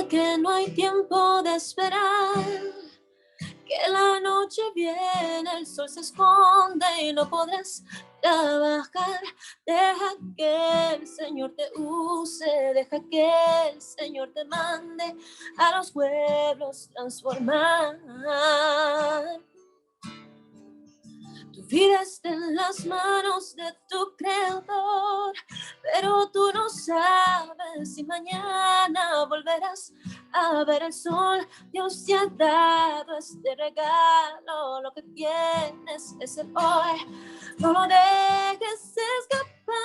que no hay tiempo de esperar, que la noche viene, el sol se esconde y no podrás trabajar. Deja que el Señor te use, deja que el Señor te mande a los pueblos transformar. Tu vida está en las manos de tu Creador, pero tú no sabes si mañana volverás a ver el sol. Dios te ha dado este regalo, lo que tienes es el hoy. No lo dejes escapar.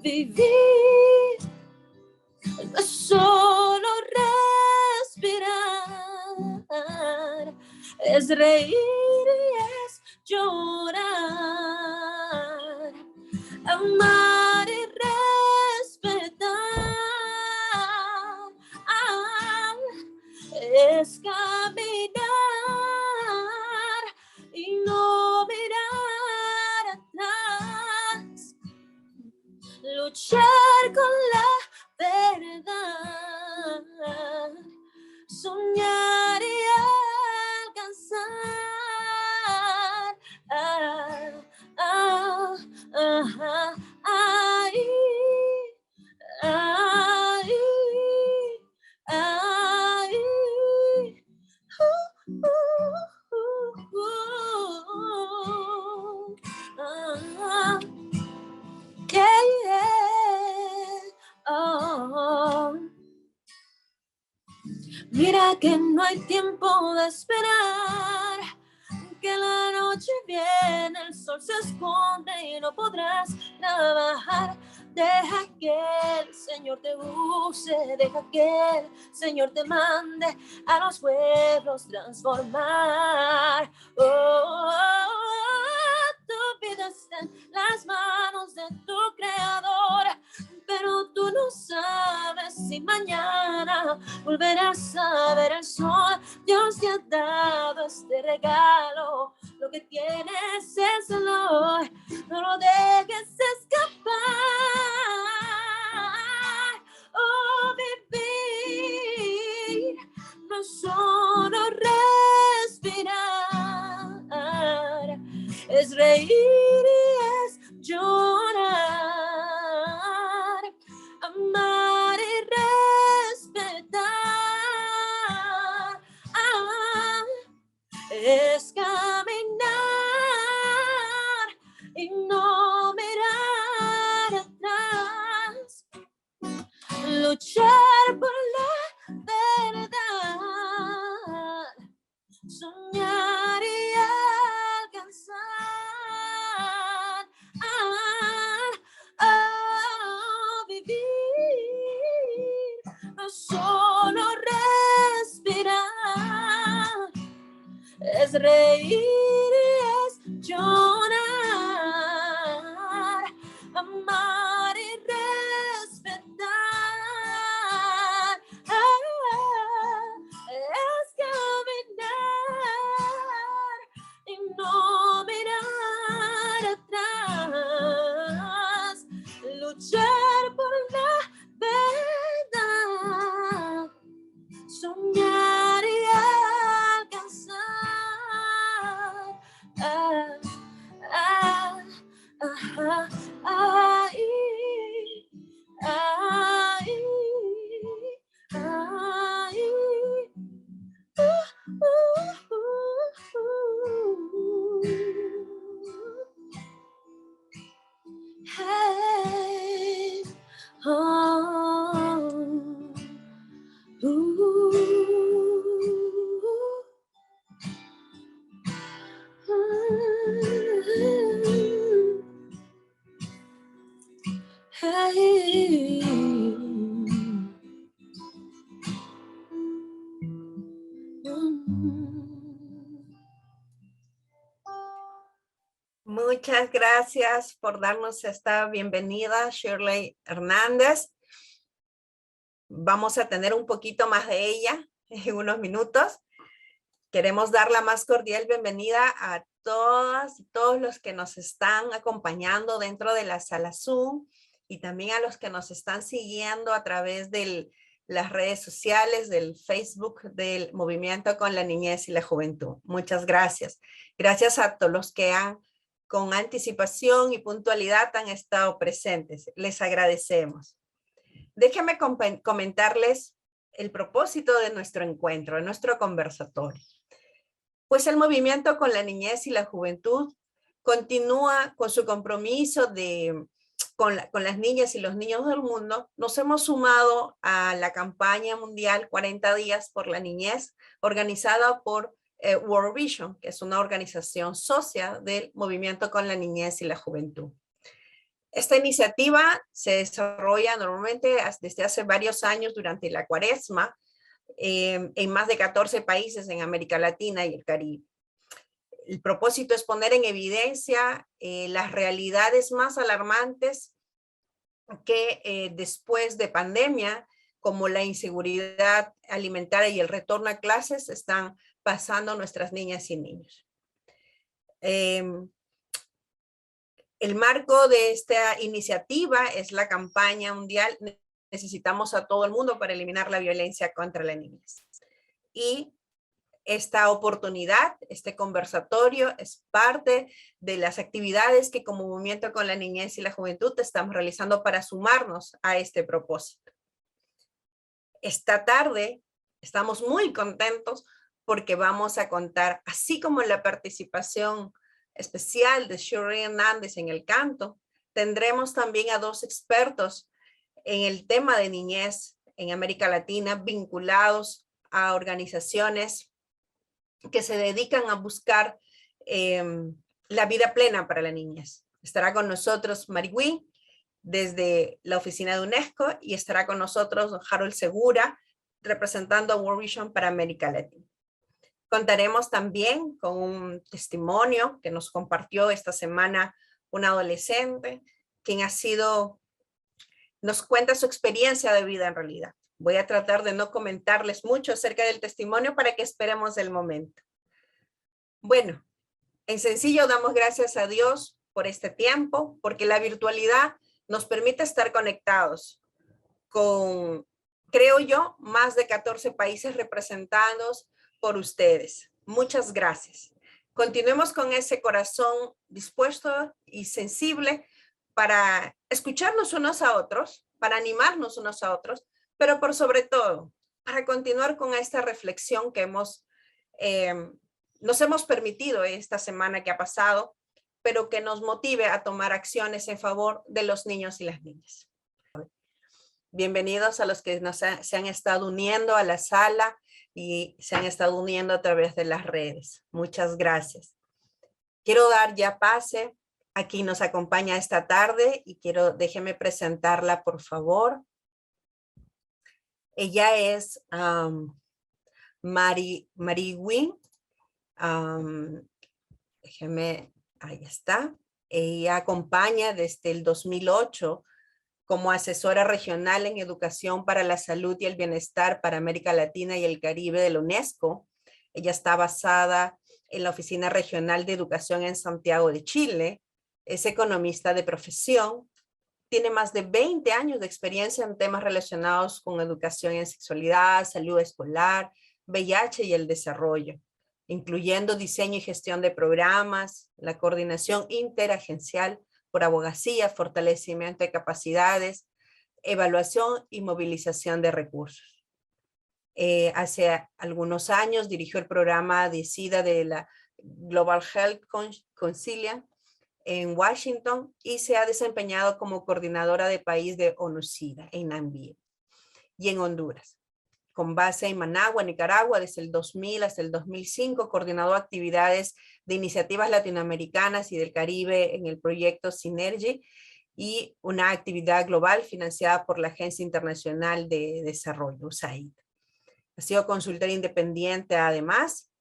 Vivir no es solo respirar, es reír y es llorar, amar y respetar, es caminar y no mirar atrás, luchar con la verdad, soñar y alcanzar. Mira que no hay tiempo de esperar, que la noche viene, el sol se esconde y no podrás trabajar. Deja que el Señor te use, deja que el Señor te mande a los pueblos transformar. Tu vida está en las manos de tu Creador, pero tú no sabes si mañana volverás a ver el sol. Dios te ha dado este regalo, lo que tienes es el hoy. No lo dejes escapar. Oh, vivir no es solo respirar, es reír y es llorar, amar y respetar, es caminar y no mirar atrás, luchar por la verdad, soñar y alcanzar, vivir, no solo respirar, es reír y es llorar, amar y respetar, es caminar y no mirar atrás, luchar por la verdad, soñar y alcanzar. Hey, Muchas gracias por darnos esta bienvenida, Shirley Hernández. Vamos a tener un poquito más de ella en unos minutos. Queremos dar la más cordial bienvenida a todas y todos los que nos están acompañando dentro de la sala Zoom y también a los que nos están siguiendo a través de las redes sociales, del Facebook del Movimiento con la Niñez y la Juventud. Muchas gracias. Gracias a todos los que con anticipación y puntualidad han estado presentes. Les agradecemos. Déjenme comentarles el propósito de nuestro encuentro, de nuestro conversatorio. Pues el Movimiento con la Niñez y la Juventud continúa con su compromiso con las niñas y los niños del mundo. Nos hemos sumado a la campaña mundial 40 días por la niñez, organizada por World Vision, que es una organización socia del Movimiento con la Niñez y la Juventud. Esta iniciativa se desarrolla normalmente desde hace varios años durante la Cuaresma en más de 14 países en América Latina y el Caribe. El propósito es poner en evidencia las realidades más alarmantes que después de pandemia, como la inseguridad alimentaria y el retorno a clases, están pasando nuestras niñas y niños. El marco de esta iniciativa es la campaña mundial Necesitamos a todo el mundo para eliminar la violencia contra la niñez. Y esta oportunidad, este conversatorio, es parte de las actividades que como Movimiento con la Niñez y la Juventud estamos realizando para sumarnos a este propósito. Esta tarde estamos muy contentos porque vamos a contar, así como la participación especial de Shirley Hernández en el canto, tendremos también a 2 expertos en el tema de niñez en América Latina, vinculados a organizaciones que se dedican a buscar la vida plena para la niñez. Estará con nosotros Mariwi desde la oficina de UNESCO y estará con nosotros Harold Segura representando a World Vision para América Latina. Contaremos también con un testimonio que nos compartió esta semana un adolescente quien nos cuenta su experiencia de vida en realidad. Voy a tratar de no comentarles mucho acerca del testimonio para que esperemos el momento. Bueno, en sencillo damos gracias a Dios por este tiempo, porque la virtualidad nos permite estar conectados con, creo yo, más de 14 países representados por ustedes. Muchas gracias. Continuemos con ese corazón dispuesto y sensible para escucharnos unos a otros, para animarnos unos a otros, pero por sobre todo, para continuar con esta reflexión que nos hemos permitido esta semana que ha pasado, pero que nos motive a tomar acciones en favor de los niños y las niñas. Bienvenidos a los que se han estado uniendo a la sala y se han estado uniendo a través de las redes. Muchas gracias. Quiero dar ya pase a quien nos acompaña esta tarde y déjeme presentarla, por favor. Ella es Mariwi. Déjeme, ahí está. Ella acompaña desde el 2008 como asesora regional en educación para la salud y el bienestar para América Latina y el Caribe de la UNESCO. Ella está basada en la Oficina Regional de Educación en Santiago de Chile. Es economista de profesión. Tiene más de 20 años de experiencia en temas relacionados con educación en sexualidad, salud escolar, VIH y el desarrollo, incluyendo diseño y gestión de programas, la coordinación interagencial por abogacía, fortalecimiento de capacidades, evaluación y movilización de recursos. Hace algunos años dirigió el programa de SIDA de la Global Health Conciliation en Washington y se ha desempeñado como coordinadora de país de ONU-SIDA en Namibia y en Honduras. Con base en Managua, Nicaragua, desde el 2000 hasta el 2005, coordinó actividades de iniciativas latinoamericanas y del Caribe en el proyecto Synergy y una actividad global financiada por la Agencia Internacional de Desarrollo, USAID. Ha sido consultora independiente además.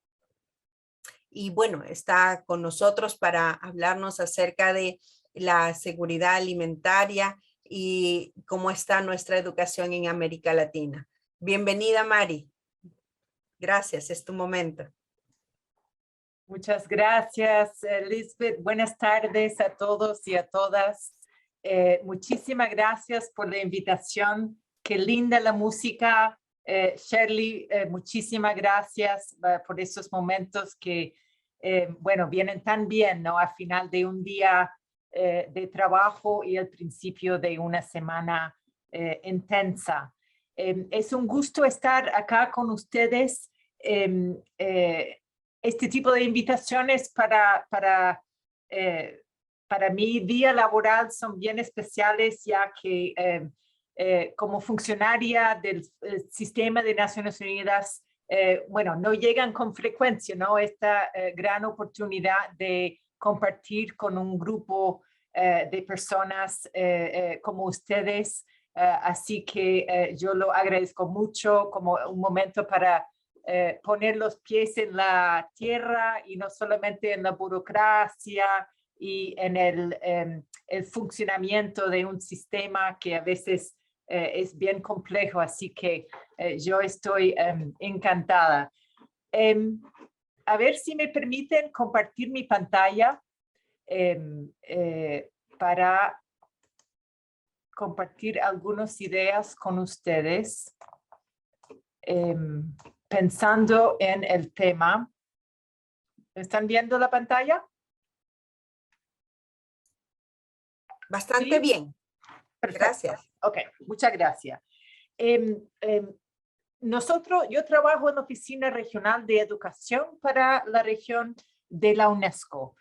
Y bueno, está con nosotros para hablarnos acerca de la seguridad alimentaria y cómo está nuestra educación en América Latina. Bienvenida, Mari. Gracias, es tu momento. Muchas gracias, Lisbeth. Buenas tardes a todos y a todas. Muchísimas gracias por la invitación. Qué linda la música. Shirley, muchísimas gracias por esos momentos que, bueno, vienen tan bien, ¿no? Al final de un día de trabajo y al principio de una semana intensa. Es un gusto estar acá con ustedes. Este tipo de invitaciones para mi día laboral son bien especiales, ya que como funcionaria del sistema de Naciones Unidas, bueno, no llegan con frecuencia, ¿no? Esta gran oportunidad de compartir con un grupo de personas como ustedes. Así que yo lo agradezco mucho como un momento para poner los pies en la tierra y no solamente en la burocracia y en el funcionamiento de un sistema que a veces es bien complejo. Así que yo estoy encantada. A ver si me permiten compartir mi pantalla para compartir algunas ideas con ustedes, pensando en el tema. ¿Están viendo la pantalla? Bastante ¿Sí? bien. Perfecto. Gracias. Ok, muchas gracias. Yo trabajo en la Oficina Regional de Educación para la región de la UNESCO.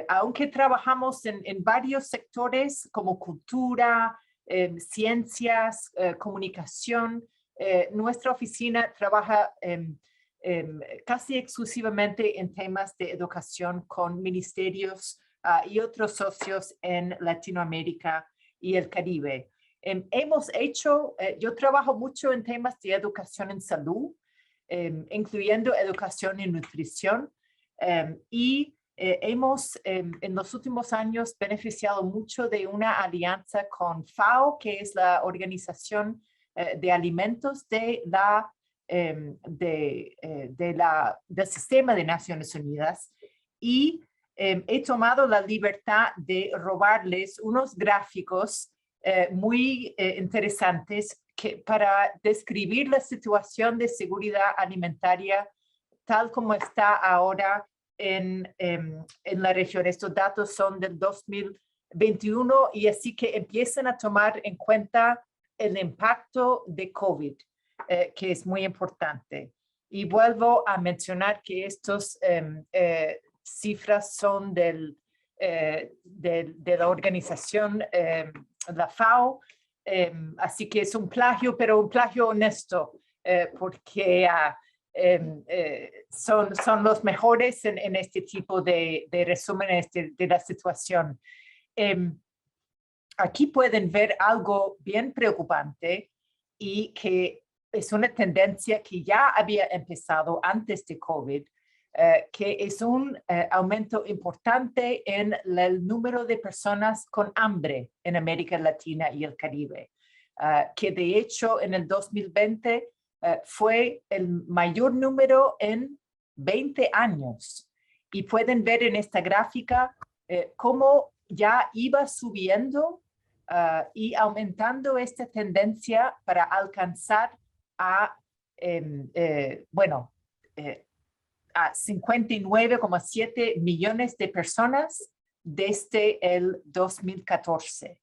Aunque trabajamos en varios sectores como cultura, ciencias, comunicación, nuestra oficina trabaja casi exclusivamente en temas de educación con ministerios y otros socios en Latinoamérica y el Caribe. Yo trabajo mucho en temas de educación en salud, incluyendo educación y nutrición, y hemos en los últimos años beneficiado mucho de una alianza con FAO, que es la Organización de Alimentos del Sistema de Naciones Unidas, y he tomado la libertad de robarles unos gráficos muy interesantes para describir la situación de seguridad alimentaria tal como está ahora en la región. Estos datos son del 2021 y así que empiezan a tomar en cuenta el impacto de COVID, que es muy importante. Y vuelvo a mencionar que estos cifras son de la organización la FAO, así que es un plagio, pero un plagio honesto, porque son los mejores en este tipo de resúmenes de la situación. Aquí pueden ver algo bien preocupante y que es una tendencia que ya había empezado antes de COVID, que es un aumento importante en el número de personas con hambre en América Latina y el Caribe, que de hecho en el 2020 fue el mayor número en 20 años. Y pueden ver en esta gráfica cómo ya iba subiendo y aumentando esta tendencia para alcanzar a 59,7 millones de personas desde el 2014.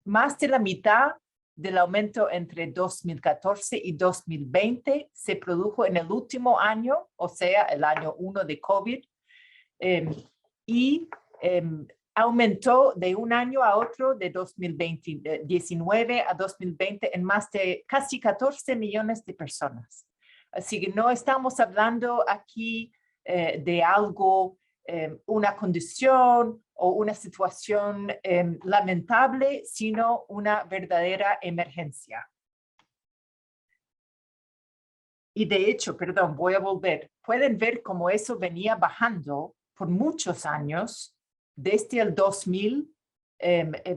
Más de la mitad del aumento entre 2014 y 2020 se produjo en el último año, o sea, el año 1 de COVID, y aumentó de un año a otro, de 2019 a 2020, en más de casi 14 millones de personas. Así que no estamos hablando aquí de algo, una condición o una situación lamentable, sino una verdadera emergencia. Y de hecho, perdón, voy a volver. Pueden ver cómo eso venía bajando por muchos años, desde el 2000,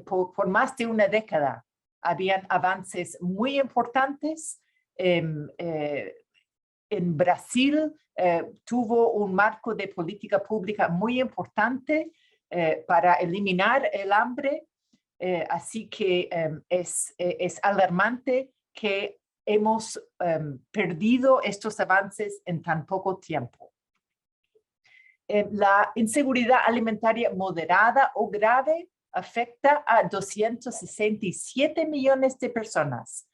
por más de una década. Habían avances muy importantes. En Brasil tuvo un marco de política pública muy importante para eliminar el hambre. Así que es alarmante que hemos perdido estos avances en tan poco tiempo. La inseguridad alimentaria moderada o grave afecta a 267 millones de personas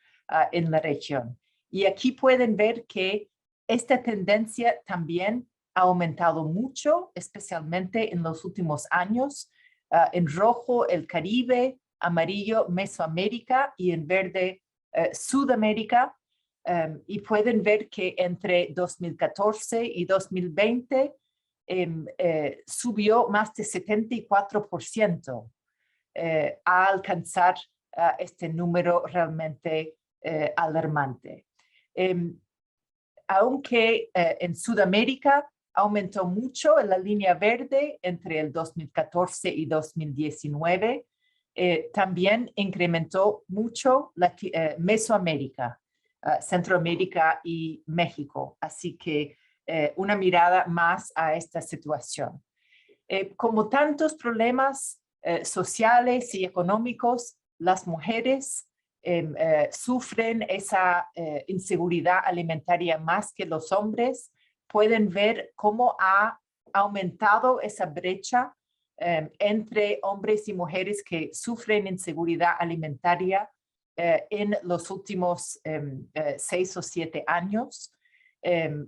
en la región. Y aquí pueden ver que esta tendencia también ha aumentado mucho, especialmente en los últimos años. En rojo, el Caribe, amarillo, Mesoamérica y en verde, Sudamérica. Y pueden ver que entre 2014 y 2020 subió más de 74% a alcanzar este número realmente alarmante. Aunque en Sudamérica aumentó mucho en la línea verde entre el 2014 y 2019, también incrementó mucho Mesoamérica, Centroamérica y México. Así que una mirada más a esta situación. Como tantos problemas sociales y económicos, las mujeres sufren esa inseguridad alimentaria más que los hombres. Pueden ver cómo ha aumentado esa brecha entre hombres y mujeres que sufren inseguridad alimentaria en los últimos 6 o 7 años.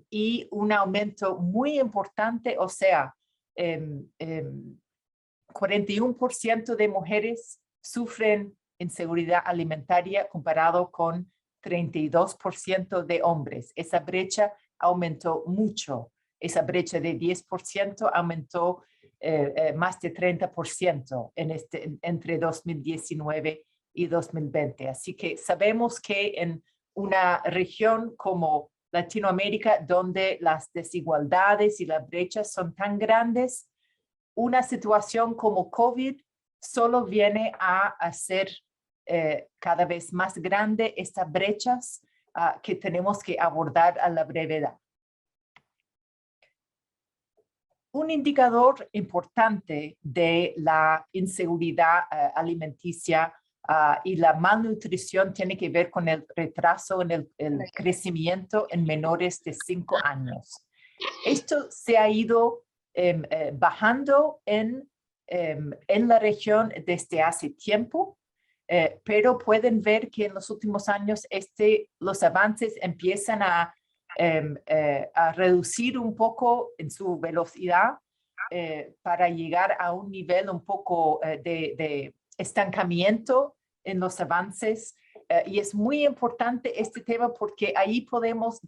Y un aumento muy importante, o sea, 41% de mujeres sufren inseguridad alimentaria comparado con 32% de hombres. Esa brecha aumentó mucho. Esa brecha de 10% aumentó más de 30% entre 2019 y 2020. Así que sabemos que en una región como Latinoamérica, donde las desigualdades y las brechas son tan grandes, una situación como COVID solo viene a hacer cada vez más grande estas brechas que tenemos que abordar a la brevedad. Un indicador importante de la inseguridad alimenticia y la malnutrición tiene que ver con el retraso en el crecimiento en menores de 5 años. Esto se ha ido bajando en la región desde hace tiempo, pero pueden ver que en los últimos años los avances empiezan a reducir un poco en su velocidad para llegar a un nivel un poco de estancamiento en los avances. Y es muy importante este tema porque ahí podemos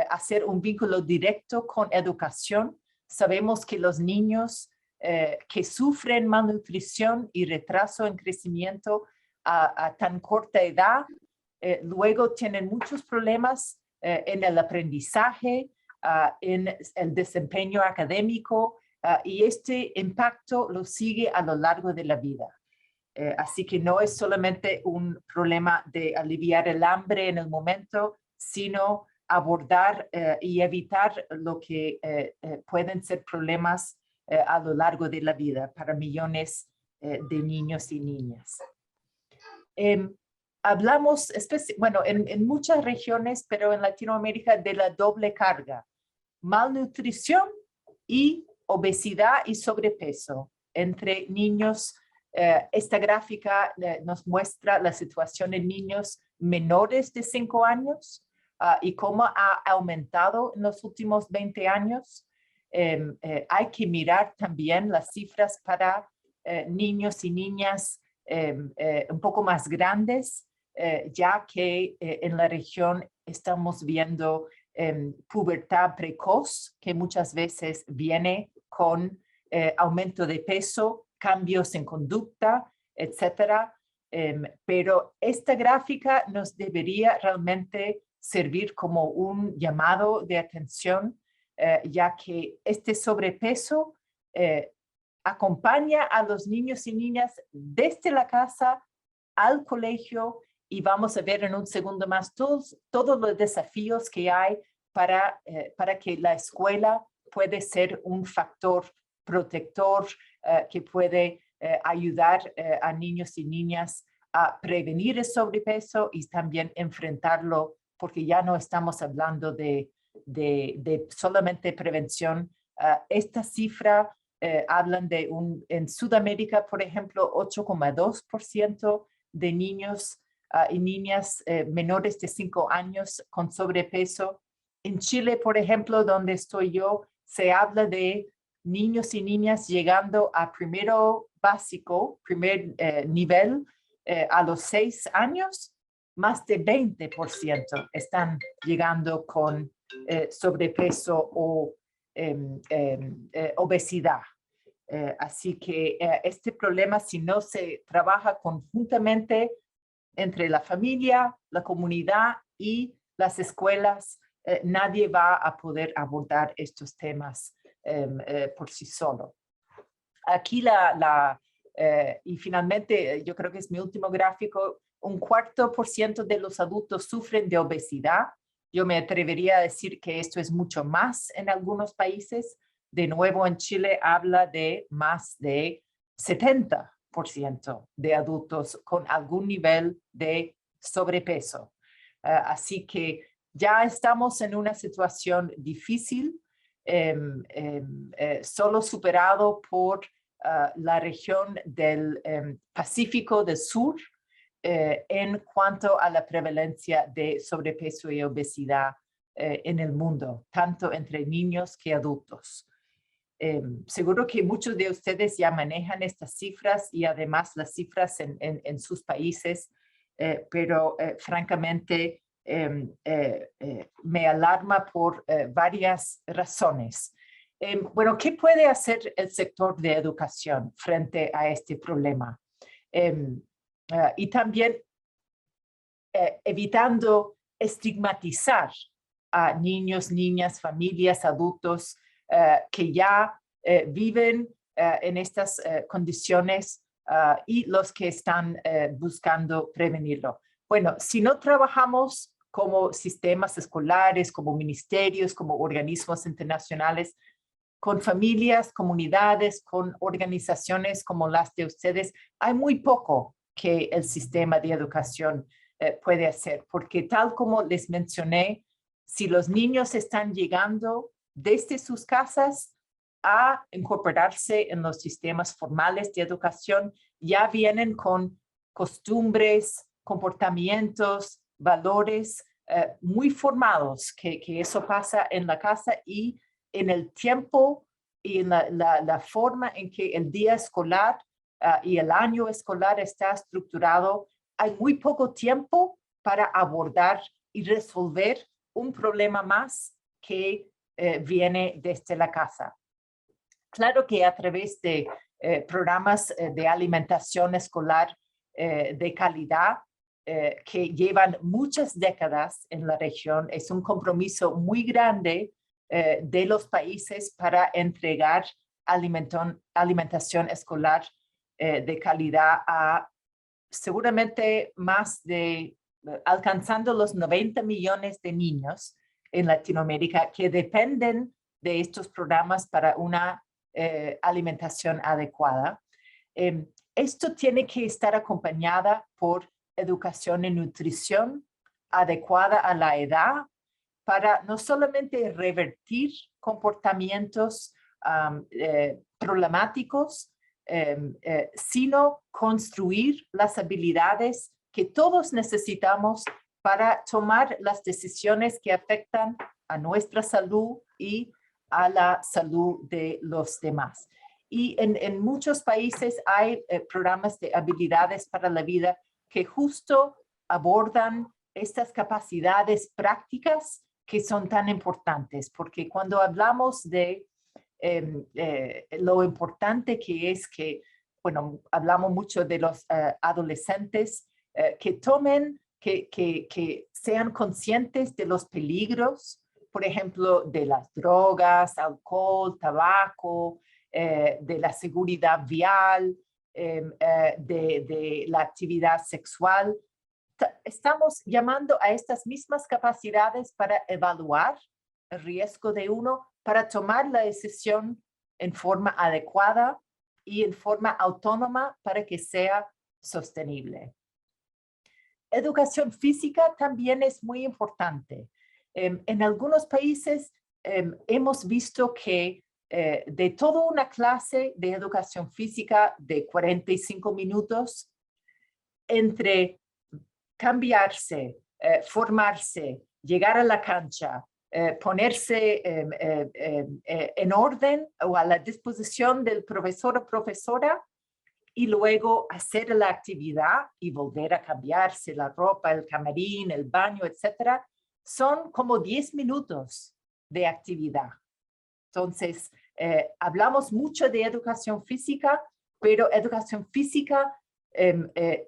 hacer un vínculo directo con educación. Sabemos que los niños que sufren malnutrición y retraso en crecimiento a tan corta edad, luego tienen muchos problemas en el aprendizaje, en el desempeño académico, y este impacto lo sigue a lo largo de la vida. Así que no es solamente un problema de aliviar el hambre en el momento, sino abordar y evitar lo que pueden ser problemas a lo largo de la vida para millones de niños y niñas. Hablamos, en muchas regiones, pero en Latinoamérica, de la doble carga: malnutrición y obesidad y sobrepeso entre niños. Esta gráfica nos muestra la situación en niños menores de 5 años y cómo ha aumentado en los últimos 20 años. Hay que mirar también las cifras para niños y niñas un poco más grandes, ya que en la región estamos viendo pubertad precoz, que muchas veces viene con aumento de peso, cambios en conducta, etcétera. Pero esta gráfica nos debería realmente servir como un llamado de atención, ya que este sobrepeso acompaña a los niños y niñas desde la casa al colegio, y vamos a ver en un segundo más todos los desafíos que hay para que la escuela puede ser un factor protector que puede ayudar a niños y niñas a prevenir el sobrepeso y también enfrentarlo, porque ya no estamos hablando de solamente prevención. Esta cifra hablan de en Sudamérica, por ejemplo, 8,2% de niños y niñas menores de 5 años con sobrepeso. En Chile, por ejemplo, donde estoy yo, se habla de niños y niñas llegando a primero básico, primer nivel, a los 6 años, más de 20% están llegando con sobrepeso o obesidad. Así que este problema, si no se trabaja conjuntamente entre la familia, la comunidad y las escuelas, nadie va a poder abordar estos temas por sí solo. Aquí y finalmente, yo creo que es mi último gráfico, 1/4% de los adultos sufren de obesidad. Yo me atrevería a decir que esto es mucho más en algunos países. De nuevo, en Chile habla de más de 70% de adultos con algún nivel de sobrepeso. Así que ya estamos en una situación difícil, solo superado por la región del Pacífico del Sur en cuanto a la prevalencia de sobrepeso y obesidad en el mundo, tanto entre niños que adultos. Seguro que muchos de ustedes ya manejan estas cifras y además las cifras en sus países, pero francamente me alarma por varias razones. Bueno, ¿qué puede hacer el sector de educación frente a este problema? Y también evitando estigmatizar a niños, niñas, familias, adultos que ya viven en estas condiciones y los que están buscando prevenirlo. Bueno, si no trabajamos como sistemas escolares, como ministerios, como organismos internacionales, con familias, comunidades, con organizaciones como las de ustedes, hay muy poco que el sistema de educación puede hacer, porque tal como les mencioné, si los niños están llegando desde sus casas a incorporarse en los sistemas formales de educación, ya vienen con costumbres, comportamientos, valores muy formados, que eso pasa en la casa y en el tiempo y en la forma en que el día escolar y el año escolar está estructurado, hay muy poco tiempo para abordar y resolver un problema más que viene desde la casa. Claro que a través de programas de alimentación escolar de calidad que llevan muchas décadas en la región, es un compromiso muy grande de los países para entregar alimentación escolar de calidad a seguramente más de alcanzando los 90 millones de niños en Latinoamérica que dependen de estos programas para una alimentación adecuada. Esto tiene que estar acompañada por educación en nutrición adecuada a la edad para no solamente revertir comportamientos problemáticos, sino construir las habilidades que todos necesitamos para tomar las decisiones que afectan a nuestra salud y a la salud de los demás. Y en muchos países hay programas de habilidades para la vida que justo abordan estas capacidades prácticas que son tan importantes, porque cuando hablamos de lo importante que es que, bueno, hablamos mucho de los adolescentes que tomen, que sean conscientes de los peligros, por ejemplo, de las drogas, alcohol, tabaco, de la seguridad vial, de la actividad sexual. Estamos llamando a estas mismas capacidades para evaluar el riesgo de uno, para tomar la decisión en forma adecuada y en forma autónoma para que sea sostenible. Educación física también es muy importante. En algunos países hemos visto que de toda una clase de educación física de 45 minutos, entre cambiarse, formarse, llegar a la cancha, ponerse en orden o a la disposición del profesor o profesora y luego hacer la actividad y volver a cambiarse la ropa, el camarín, el baño, etcétera, son como 10 minutos de actividad. Entonces, hablamos mucho de educación física, pero educación física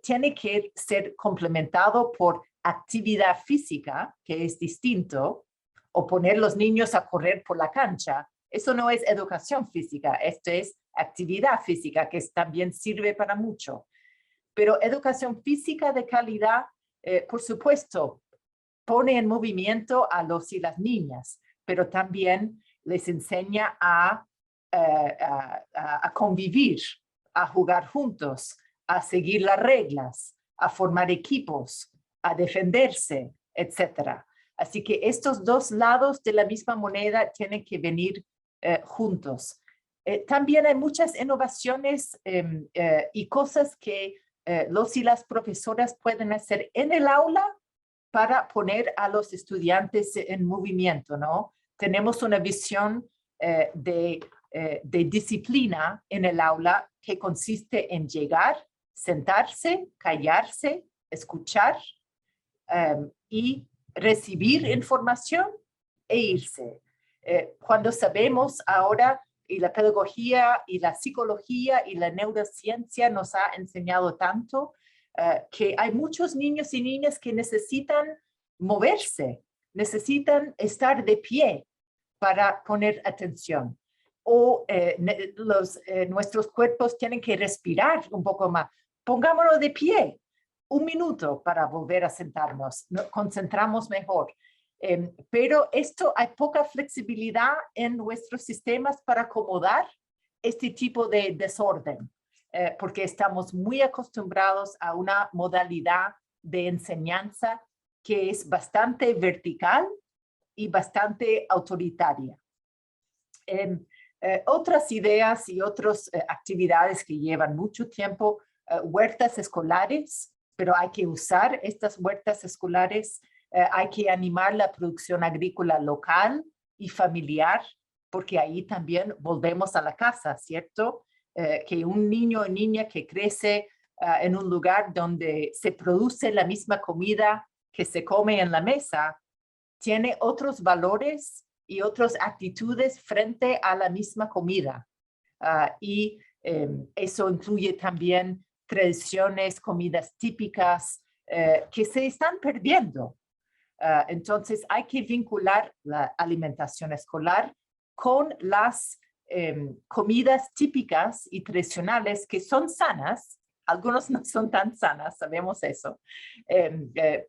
tiene que ser complementado por actividad física, que es distinto, o poner los niños a correr por la cancha. Eso no es educación física, esto es actividad física, que también sirve para mucho. Pero educación física de calidad, por supuesto, pone en movimiento a los y las niñas, pero también les enseña a convivir, a jugar juntos, a seguir las reglas, a formar equipos, a defenderse, etc. Así que estos dos lados de la misma moneda tienen que venir juntos. También hay muchas innovaciones y cosas que los y las profesoras pueden hacer en el aula para poner a los estudiantes en movimiento, ¿no? Tenemos una visión de disciplina en el aula que consiste en llegar, sentarse, callarse, escuchar y recibir información e irse. Cuando sabemos ahora, y la pedagogía y la psicología y la neurociencia nos ha enseñado tanto, que hay muchos niños y niñas que necesitan moverse, necesitan estar de pie para poner atención. O nuestros cuerpos tienen que respirar un poco más. Pongámonos de pie, 1 minuto para volver a sentarnos, nos concentramos mejor. Pero hay poca flexibilidad en nuestros sistemas para acomodar este tipo de desorden, porque estamos muy acostumbrados a una modalidad de enseñanza que es bastante vertical y bastante autoritaria. Otras ideas y otras actividades que llevan mucho tiempo, huertas escolares, pero hay que usar estas huertas escolares. Hay que animar la producción agrícola local y familiar, porque ahí también volvemos a la casa, ¿cierto? Que un niño o niña que crece en un lugar donde se produce la misma comida que se come en la mesa, tiene otros valores y otras actitudes frente a la misma comida. Y eso incluye también tradiciones, comidas típicas que se están perdiendo. Entonces hay que vincular la alimentación escolar con las comidas típicas y tradicionales que son sanas. Algunos no son tan sanas, sabemos eso,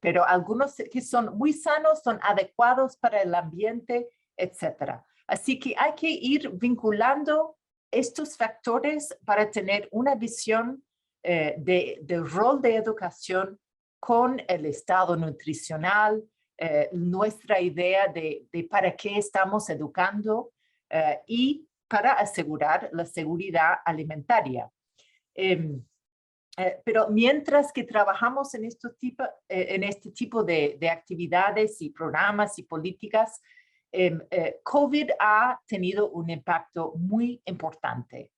pero algunos que son muy sanos, son adecuados para el ambiente, etc. Así que hay que ir vinculando estos factores para tener una visión del rol de educación con el estado nutricional, nuestra idea de para qué estamos educando y para asegurar la seguridad alimentaria. Pero mientras que trabajamos en este tipo de actividades y programas y políticas, COVID ha tenido un impacto muy importante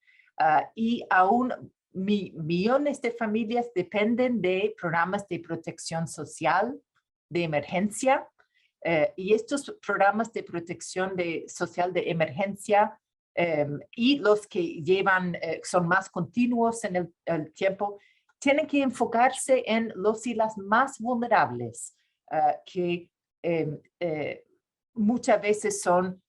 y aún millones de familias dependen de programas de protección social de emergencia y estos programas de protección social de emergencia y los que son más continuos en el tiempo, tienen que enfocarse en los y las más vulnerables, que muchas veces son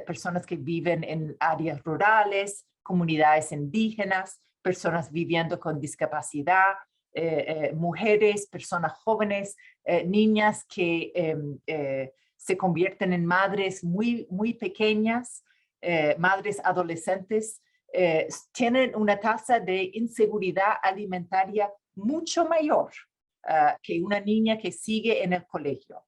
personas que viven en áreas rurales, comunidades indígenas, personas viviendo con discapacidad, mujeres, personas jóvenes, niñas que se convierten en madres muy, muy pequeñas madres adolescentes tienen una tasa de inseguridad alimentaria mucho mayor que una niña que sigue en el colegio.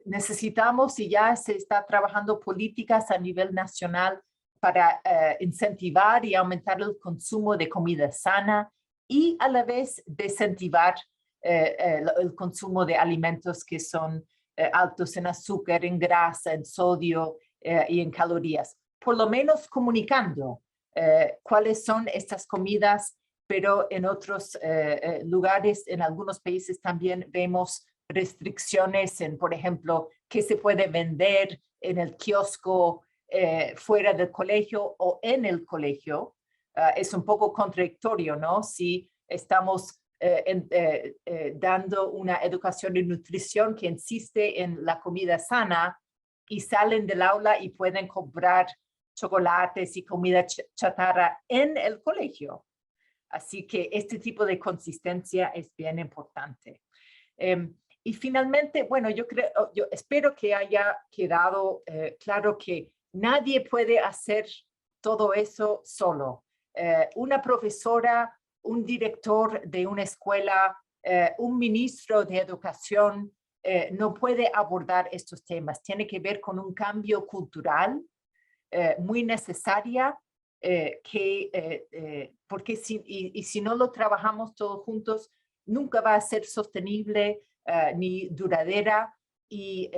Necesitamos, y ya se está trabajando políticas a nivel nacional para incentivar y aumentar el consumo de comida sana y a la vez desincentivar el consumo de alimentos que son altos en azúcar, en grasa, en sodio y en calorías. Por lo menos comunicando cuáles son estas comidas, pero en otros lugares, en algunos países también vemos restricciones en, por ejemplo, qué se puede vender en el kiosco fuera del colegio o en el colegio. Es un poco contradictorio, ¿no? Si estamos dando una educación de nutrición que insiste en la comida sana y salen del aula y pueden comprar chocolates y comida chatarra en el colegio. Así que este tipo de consistencia es bien importante. Y finalmente, bueno, yo espero que haya quedado claro que nadie puede hacer todo eso solo. Una profesora, un director de una escuela, un ministro de educación no puede abordar estos temas. Tiene que ver con un cambio cultural muy necesaria, porque si no lo trabajamos todos juntos, nunca va a ser sostenible ni duradera. Y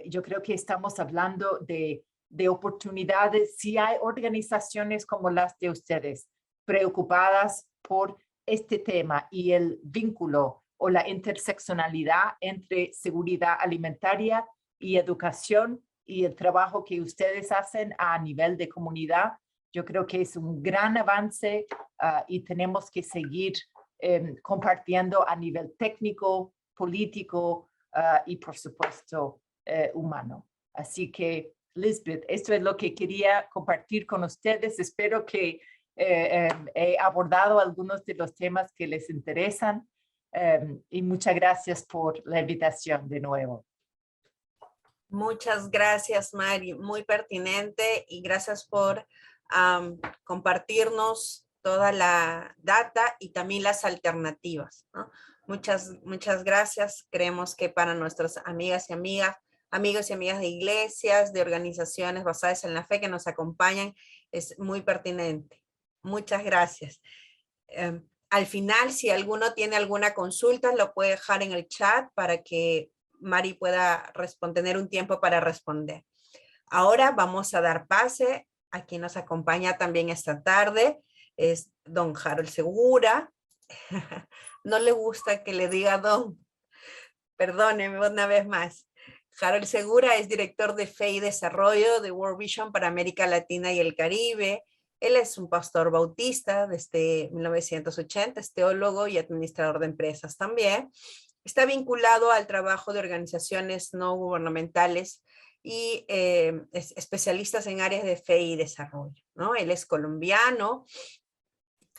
yo creo que estamos hablando de oportunidades. Si hay organizaciones como las de ustedes preocupadas por este tema y el vínculo o la interseccionalidad entre seguridad alimentaria y educación y el trabajo que ustedes hacen a nivel de comunidad, yo creo que es un gran avance y tenemos que seguir compartiendo a nivel técnico, político y por supuesto humano. Así que, Lisbeth, esto es lo que quería compartir con ustedes. Espero que he abordado algunos de los temas que les interesan y muchas gracias por la invitación de nuevo. Muchas gracias, Mari, muy pertinente y gracias por compartirnos toda la data y también las alternativas, ¿no? Muchas gracias. Creemos que para nuestras amigas y amigos y amigas de iglesias, de organizaciones basadas en la fe que nos acompañan, es muy pertinente. Muchas gracias. Al final, si alguno tiene alguna consulta, lo puede dejar en el chat para que Mari pueda tener un tiempo para responder. Ahora vamos a dar pase a quien nos acompaña también esta tarde, es don Harold Segura. No le gusta que le diga don, perdóneme una vez más. Harold Segura es director de Fe y Desarrollo de World Vision para América Latina y el Caribe. Él es un pastor bautista desde 1980, es teólogo y administrador de empresas también. Está vinculado al trabajo de organizaciones no gubernamentales y especialistas en áreas de fe y desarrollo, ¿no? Él es colombiano,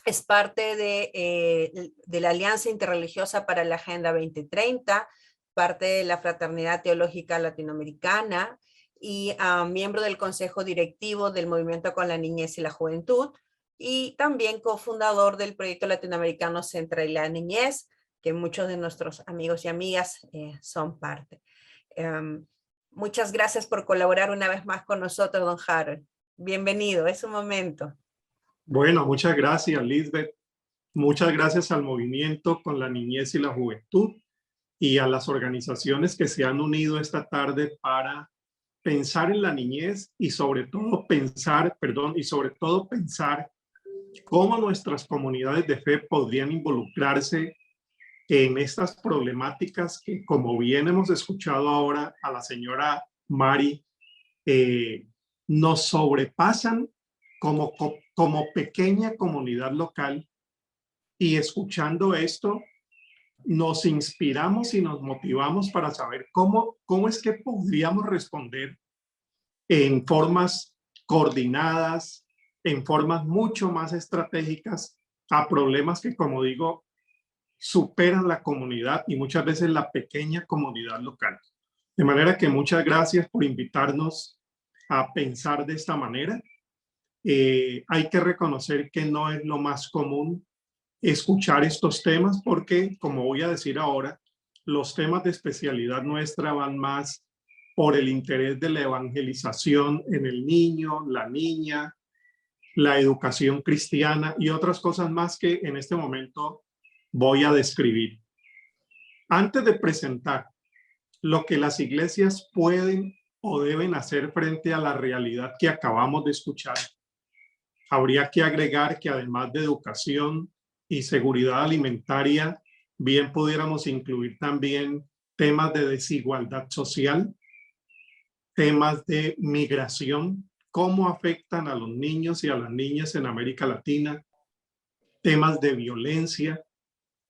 es parte de la Alianza Interreligiosa para la Agenda 2030, parte de la Fraternidad Teológica Latinoamericana y miembro del Consejo Directivo del Movimiento con la Niñez y la Juventud, y también cofundador del proyecto latinoamericano Centro y la Niñez, que muchos de nuestros amigos y amigas son parte. Muchas gracias por colaborar una vez más con nosotros, don Harold. Bienvenido, es un momento. Bueno, muchas gracias, Lisbeth. Muchas gracias al Movimiento con la Niñez y la Juventud y a las organizaciones que se han unido esta tarde para pensar en la niñez y sobre todo pensar cómo nuestras comunidades de fe podrían involucrarse en estas problemáticas que, como bien hemos escuchado ahora a la señora Mari, nos sobrepasan como pequeña comunidad local. Y escuchando esto, nos inspiramos y nos motivamos para saber cómo es que podríamos responder en formas coordinadas, en formas mucho más estratégicas a problemas que, como digo, superan la comunidad y muchas veces la pequeña comunidad local. De manera que muchas gracias por invitarnos a pensar de esta manera. Hay que reconocer que no es lo más común escuchar estos temas porque, como voy a decir ahora, los temas de especialidad nuestra van más por el interés de la evangelización en el niño, la niña, la educación cristiana y otras cosas más que en este momento voy a describir. Antes de presentar lo que las iglesias pueden o deben hacer frente a la realidad que acabamos de escuchar, habría que agregar que además de educación y seguridad alimentaria, bien pudiéramos incluir también temas de desigualdad social, temas de migración, cómo afectan a los niños y a las niñas en América Latina, temas de violencia,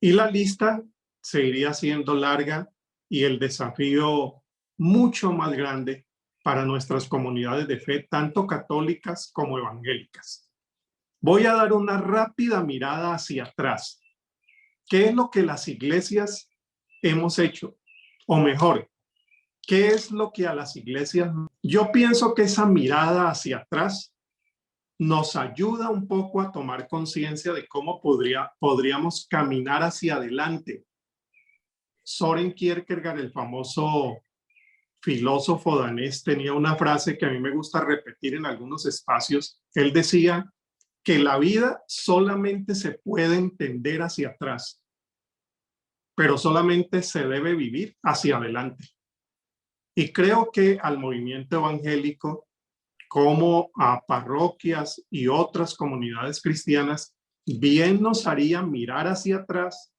y la lista seguiría siendo larga y el desafío mucho más grande para nuestras comunidades de fe, tanto católicas como evangélicas. Voy a dar una rápida mirada hacia atrás. ¿Qué es lo que las iglesias hemos hecho? O mejor, ¿qué es lo que a las iglesias? Yo pienso que esa mirada hacia atrás nos ayuda un poco a tomar conciencia de cómo podríamos caminar hacia adelante. Soren Kierkegaard, el famoso filósofo danés, tenía una frase que a mí me gusta repetir en algunos espacios. Él decía que la vida solamente se puede entender hacia atrás, pero solamente se debe vivir hacia adelante. Y creo que al movimiento evangélico, como a parroquias y otras comunidades cristianas, bien nos haría mirar hacia atrás,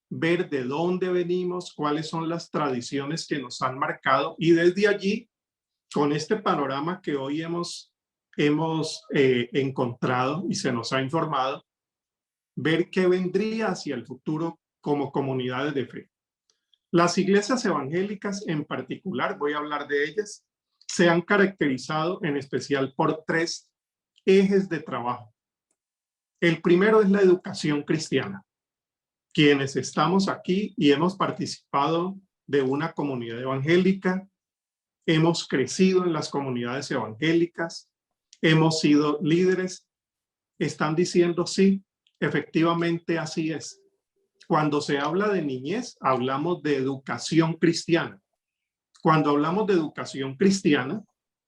ver de dónde venimos, cuáles son las tradiciones que nos han marcado y desde allí, con este panorama que hoy hemos encontrado y se nos ha informado, ver qué vendría hacia el futuro como comunidades de fe. Las iglesias evangélicas en particular, voy a hablar de ellas, se han caracterizado en especial por 3 ejes de trabajo. El primero es la educación cristiana. Quienes estamos aquí y hemos participado de una comunidad evangélica, hemos crecido en las comunidades evangélicas, hemos sido líderes, están diciendo sí, efectivamente así es. Cuando se habla de niñez, hablamos de educación cristiana. Cuando hablamos de educación cristiana,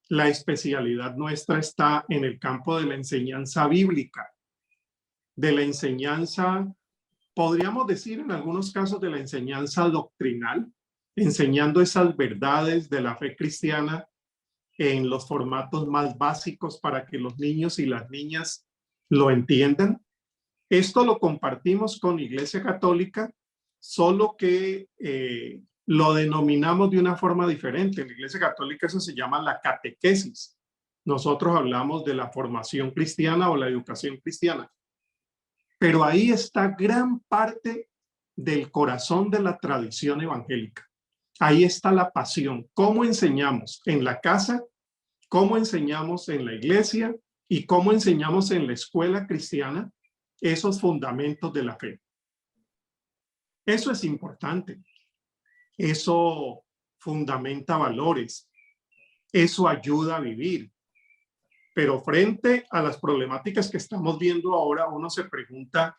la especialidad nuestra está en el campo de la enseñanza bíblica, de la enseñanza, podríamos decir en algunos casos de la enseñanza doctrinal, enseñando esas verdades de la fe cristiana en los formatos más básicos para que los niños y las niñas lo entiendan. Esto lo compartimos con Iglesia Católica, solo que lo denominamos de una forma diferente. En la Iglesia Católica eso se llama la catequesis. Nosotros hablamos de la formación cristiana o la educación cristiana. Pero ahí está gran parte del corazón de la tradición evangélica. Ahí está la pasión. ¿Cómo enseñamos en la casa? ¿Cómo enseñamos en la iglesia? ¿Y cómo enseñamos en la escuela cristiana esos fundamentos de la fe? Eso es importante. Eso fundamenta valores. Eso ayuda a vivir. Pero frente a las problemáticas que estamos viendo ahora, uno se pregunta,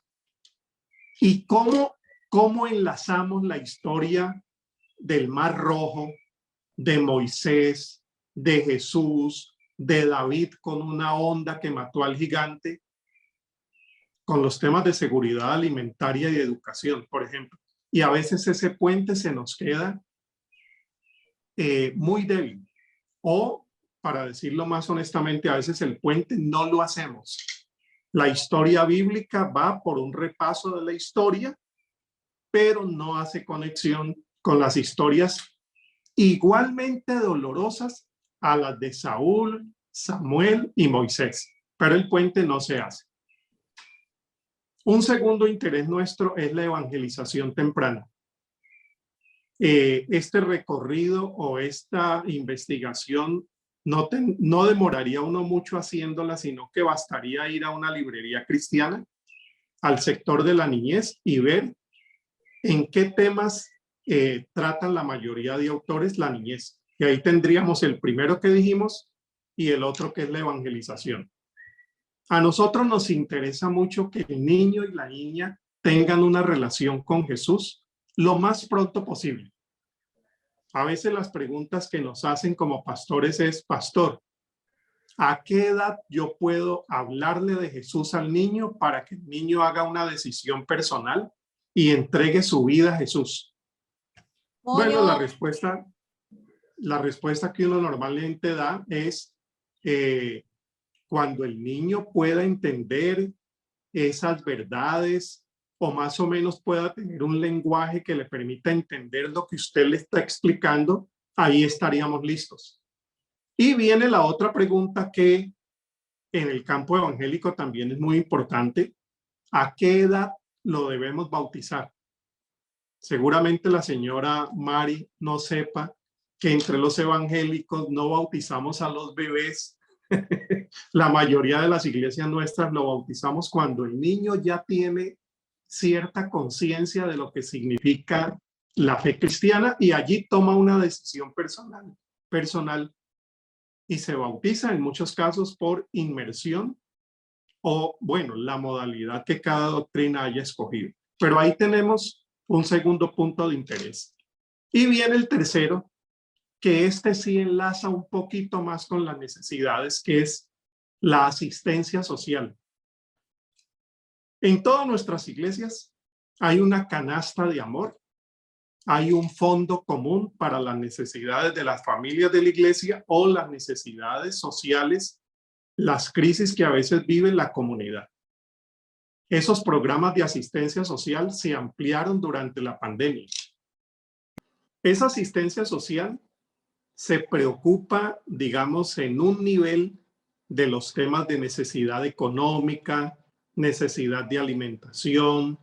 ¿y cómo enlazamos la historia del Mar Rojo, de Moisés, de Jesús, de David con una onda que mató al gigante, con los temas de seguridad alimentaria y educación, por ejemplo? Y a veces ese puente se nos queda muy débil. O, para decirlo más honestamente, a veces el puente no lo hacemos. La historia bíblica va por un repaso de la historia, pero no hace conexión con las historias igualmente dolorosas a las de Saúl, Samuel y Moisés. Pero el puente no se hace. Un segundo interés nuestro es la evangelización temprana. Este recorrido o esta investigación no demoraría uno mucho haciéndola, sino que bastaría ir a una librería cristiana, al sector de la niñez y ver en qué temas tratan la mayoría de autores la niñez. Y ahí tendríamos el primero que dijimos, y el otro que es la evangelización. A nosotros nos interesa mucho que el niño y la niña tengan una relación con Jesús lo más pronto posible. A veces las preguntas que nos hacen como pastores es, pastor, ¿a qué edad yo puedo hablarle de Jesús al niño para que el niño haga una decisión personal y entregue su vida a Jesús? Bueno, la respuesta que uno normalmente da es cuando el niño pueda entender esas verdades o más o menos pueda tener un lenguaje que le permita entender lo que usted le está explicando, ahí estaríamos listos. Y viene la otra pregunta que en el campo evangélico también es muy importante. ¿A qué edad lo debemos bautizar? Seguramente la señora Mari no sepa que entre los evangélicos no bautizamos a los bebés. La mayoría de las iglesias nuestras lo bautizamos cuando el niño ya tiene cierta conciencia de lo que significa la fe cristiana y allí toma una decisión personal y se bautiza en muchos casos por inmersión o, bueno, la modalidad que cada doctrina haya escogido. Pero ahí tenemos un segundo punto de interés. Y viene el tercero, que este sí enlaza un poquito más con las necesidades, que es la asistencia social. En todas nuestras iglesias hay una canasta de amor, hay un fondo común para las necesidades de las familias de la iglesia o las necesidades sociales, las crisis que a veces vive la comunidad. Esos programas de asistencia social se ampliaron durante la pandemia. Esa asistencia social se preocupa, digamos, en un nivel de los temas de necesidad económica, necesidad de alimentación,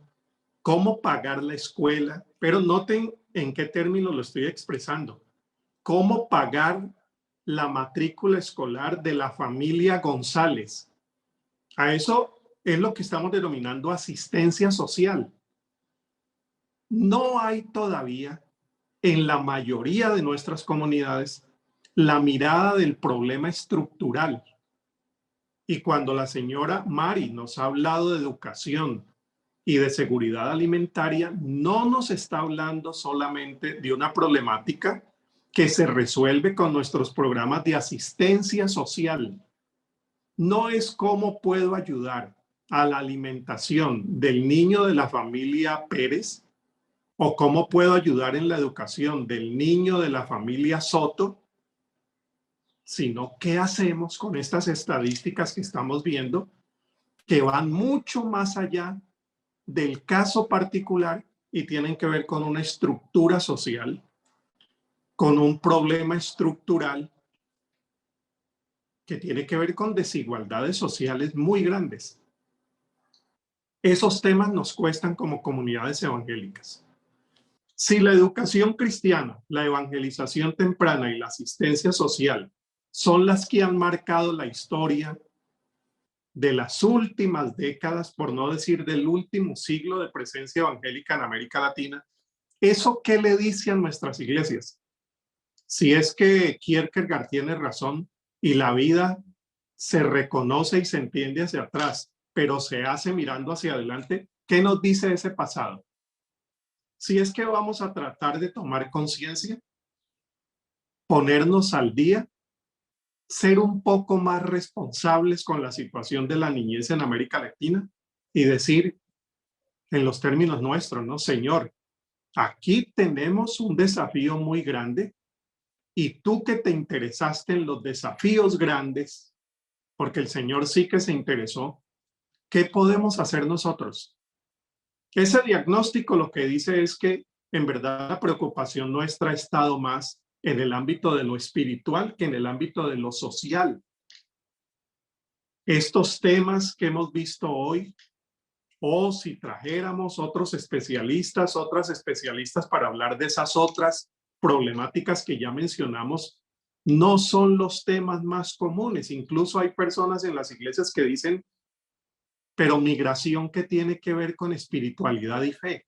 cómo pagar la escuela, pero noten en qué términos lo estoy expresando. Cómo pagar la matrícula escolar de la familia González. A eso es lo que estamos denominando asistencia social. No hay todavía en la mayoría de nuestras comunidades la mirada del problema estructural. Y cuando la señora Mari nos ha hablado de educación y de seguridad alimentaria, no nos está hablando solamente de una problemática que se resuelve con nuestros programas de asistencia social. No es cómo puedo ayudar a la alimentación del niño de la familia Pérez o cómo puedo ayudar en la educación del niño de la familia Soto, sino qué hacemos con estas estadísticas que estamos viendo que van mucho más allá del caso particular y tienen que ver con una estructura social, con un problema estructural que tiene que ver con desigualdades sociales muy grandes. Esos temas nos cuestan como comunidades evangélicas. Si la educación cristiana, la evangelización temprana y la asistencia social son las que han marcado la historia de las últimas décadas, por no decir del último siglo de presencia evangélica en América Latina, ¿eso qué le dice a nuestras iglesias? Si es que Kierkegaard tiene razón y la vida se reconoce y se entiende hacia atrás, pero se hace mirando hacia adelante, ¿qué nos dice ese pasado? Si es que vamos a tratar de tomar conciencia, ponernos al día, ser un poco más responsables con la situación de la niñez en América Latina y decir en los términos nuestros, ¿no? Señor, aquí tenemos un desafío muy grande y tú que te interesaste en los desafíos grandes, porque el Señor sí que se interesó, ¿qué podemos hacer nosotros? Ese diagnóstico lo que dice es que en verdad la preocupación nuestra ha estado más en el ámbito de lo espiritual que en el ámbito de lo social. Estos temas que hemos visto hoy, o si trajéramos otros especialistas, otras especialistas para hablar de esas otras problemáticas que ya mencionamos, no son los temas más comunes. Incluso hay personas en las iglesias que dicen, pero migración, ¿qué tiene que ver con espiritualidad y fe?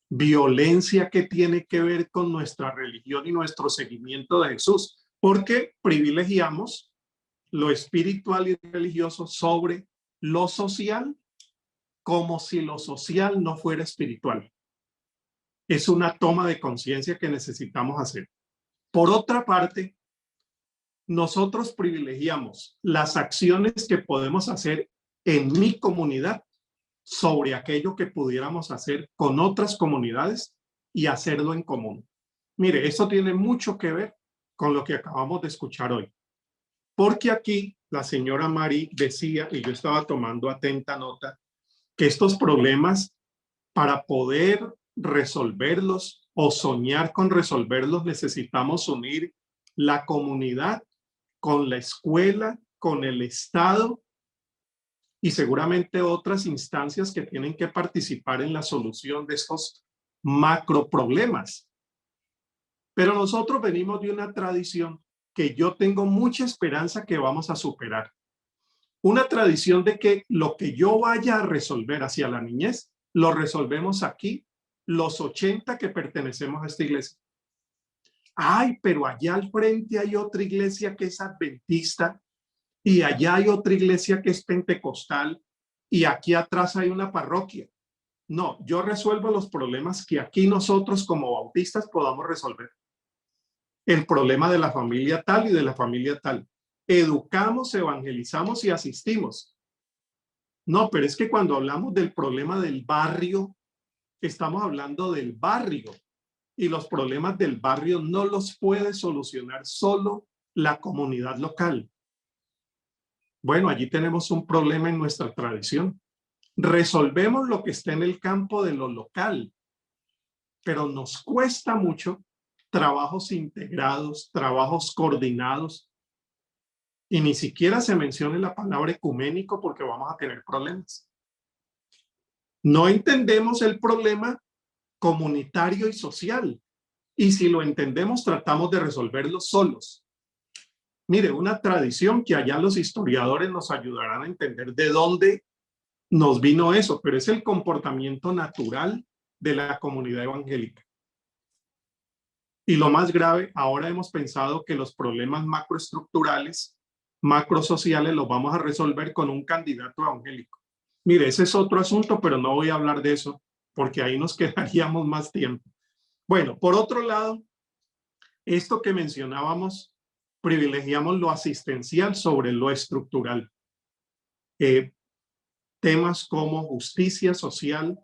Violencia, ¿qué tiene que ver con nuestra religión y nuestro seguimiento de Jesús? Porque privilegiamos lo espiritual y religioso sobre lo social, como si lo social no fuera espiritual. Es una toma de conciencia que necesitamos hacer. Por otra parte, nosotros privilegiamos las acciones que podemos hacer en mi comunidad sobre aquello que pudiéramos hacer con otras comunidades y hacerlo en común. Mire, esto tiene mucho que ver con lo que acabamos de escuchar hoy. Porque aquí la señora Mari decía, y yo estaba tomando atenta nota, que estos problemas, para poder resolverlos o soñar con resolverlos, necesitamos unir la comunidad con la escuela, con el Estado y seguramente otras instancias que tienen que participar en la solución de estos macro problemas. Pero nosotros venimos de una tradición que yo tengo mucha esperanza que vamos a superar. Una tradición de que lo que yo vaya a resolver hacia la niñez, lo resolvemos aquí, los 80 que pertenecemos a esta iglesia. Ay, pero allá al frente hay otra iglesia que es adventista y allá hay otra iglesia que es pentecostal y aquí atrás hay una parroquia. No, yo resuelvo los problemas que aquí nosotros como bautistas podamos resolver. El problema de la familia tal y de la familia tal. Educamos, evangelizamos y asistimos. No, pero es que cuando hablamos del problema del barrio, estamos hablando del barrio. Y los problemas del barrio no los puede solucionar solo la comunidad local. Bueno, allí tenemos un problema en nuestra tradición. Resolvemos lo que está en el campo de lo local, pero nos cuesta mucho trabajos integrados, trabajos coordinados, y ni siquiera se menciona la palabra ecuménico porque vamos a tener problemas. No entendemos el problema comunitario y social, y si lo entendemos tratamos de resolverlo solos. Mire, una tradición que allá los historiadores nos ayudarán a entender de dónde nos vino eso, pero es el comportamiento natural de la comunidad evangélica. Y lo más grave, ahora hemos pensado que los problemas macroestructurales, macrosociales, los vamos a resolver con un candidato evangélico. Mire, ese es otro asunto, pero no voy a hablar de eso porque ahí nos quedaríamos más tiempo. Bueno, por otro lado, esto que mencionábamos, privilegiamos lo asistencial sobre lo estructural. Temas como justicia social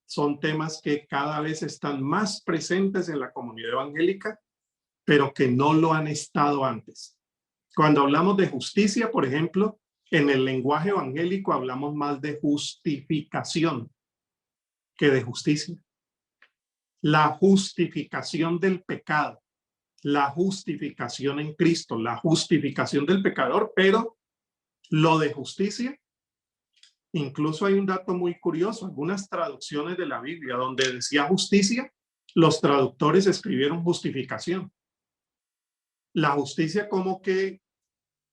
son temas que cada vez están más presentes en la comunidad evangélica, pero que no lo han estado antes. Cuando hablamos de justicia, por ejemplo, en el lenguaje evangélico hablamos más de justificación que de justicia. La justificación del pecado, la justificación en Cristo, la justificación del pecador, pero lo de justicia, incluso hay un dato muy curioso, algunas traducciones de la Biblia donde decía justicia, los traductores escribieron justificación. La justicia como que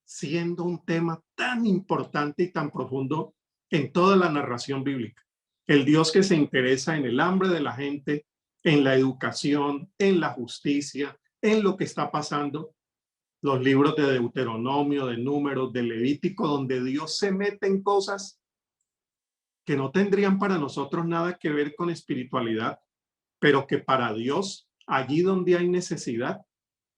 siendo un tema tan importante y tan profundo en toda la narración bíblica. El Dios que se interesa en el hambre de la gente, en la educación, en la justicia, en lo que está pasando. Los libros de Deuteronomio, de Números, de Levítico, donde Dios se mete en cosas que no tendrían para nosotros nada que ver con espiritualidad, pero que para Dios, allí donde hay necesidad,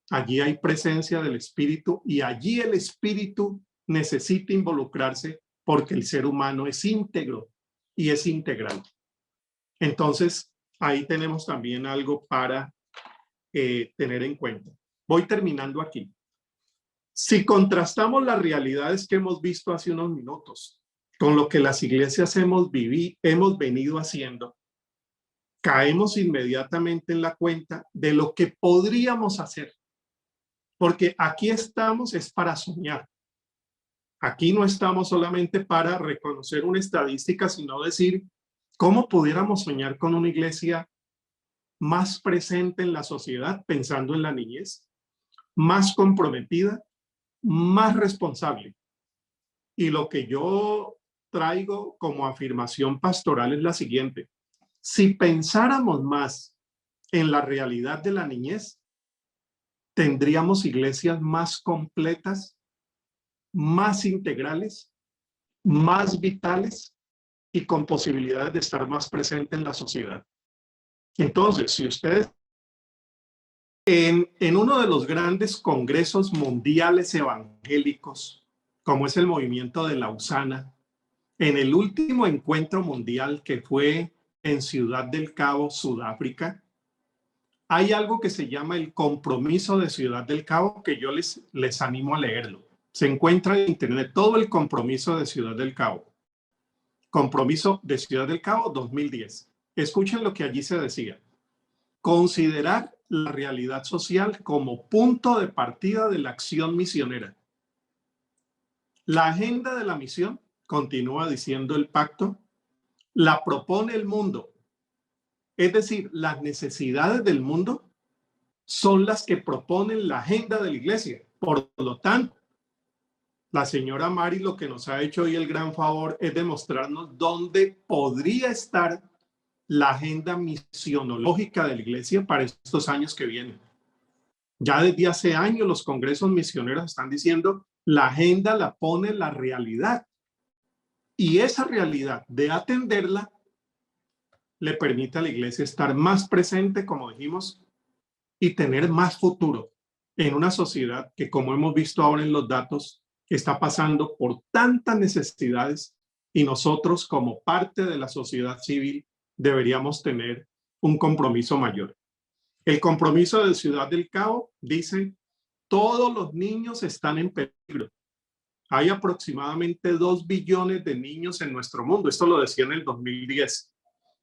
allí hay presencia del Espíritu y allí el Espíritu necesita involucrarse porque el ser humano es íntegro y es integral. Entonces, ahí tenemos también algo para tener en cuenta. Voy terminando aquí. Si contrastamos las realidades que hemos visto hace unos minutos con lo que las iglesias hemos venido haciendo, caemos inmediatamente en la cuenta de lo que podríamos hacer. Porque aquí estamos es para soñar. Aquí no estamos solamente para reconocer una estadística, sino decir cómo pudiéramos soñar con una iglesia más presente en la sociedad, pensando en la niñez, más comprometida, más responsable. Y lo que yo traigo como afirmación pastoral es la siguiente. Si pensáramos más en la realidad de la niñez, tendríamos iglesias más completas más integrales, más vitales y con posibilidades de estar más presente en la sociedad. Entonces, si ustedes en uno de los grandes congresos mundiales evangélicos, como es el movimiento de Lausana, en el último encuentro mundial que fue en Ciudad del Cabo, Sudáfrica, hay algo que se llama el compromiso de Ciudad del Cabo, que yo les animo a leerlo. Se encuentra en internet todo el compromiso de Ciudad del Cabo. Compromiso de Ciudad del Cabo 2010. Escuchen lo que allí se decía. Considerar la realidad social como punto de partida de la acción misionera. La agenda de la misión, continúa diciendo el pacto, la propone el mundo. Es decir, las necesidades del mundo son las que proponen la agenda de la iglesia. Por lo tanto, la señora Mari lo que nos ha hecho hoy el gran favor es demostrarnos dónde podría estar la agenda misionológica de la iglesia para estos años que vienen. Ya desde hace años los congresos misioneros están diciendo la agenda la pone la realidad. Y esa realidad de atenderla le permite a la iglesia estar más presente, como dijimos, y tener más futuro en una sociedad que, como hemos visto ahora en los datos, está pasando por tantas necesidades y nosotros como parte de la sociedad civil deberíamos tener un compromiso mayor. El compromiso de Ciudad del Cabo dice, todos los niños están en peligro. Hay aproximadamente 2 billones de niños en nuestro mundo. Esto lo decía en el 2010.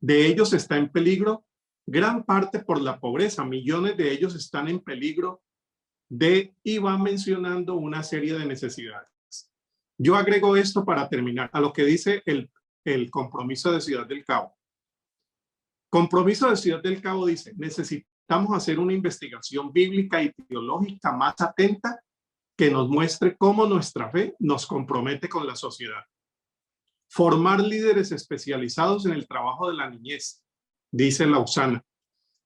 De ellos está en peligro gran parte por la pobreza. Millones de ellos están en peligro y va mencionando una serie de necesidades. Yo agrego esto para terminar a lo que dice el compromiso de Ciudad del Cabo. Compromiso de Ciudad del Cabo dice, necesitamos hacer una investigación bíblica y teológica más atenta que nos muestre cómo nuestra fe nos compromete con la sociedad. Formar líderes especializados en el trabajo de la niñez, dice Lausana,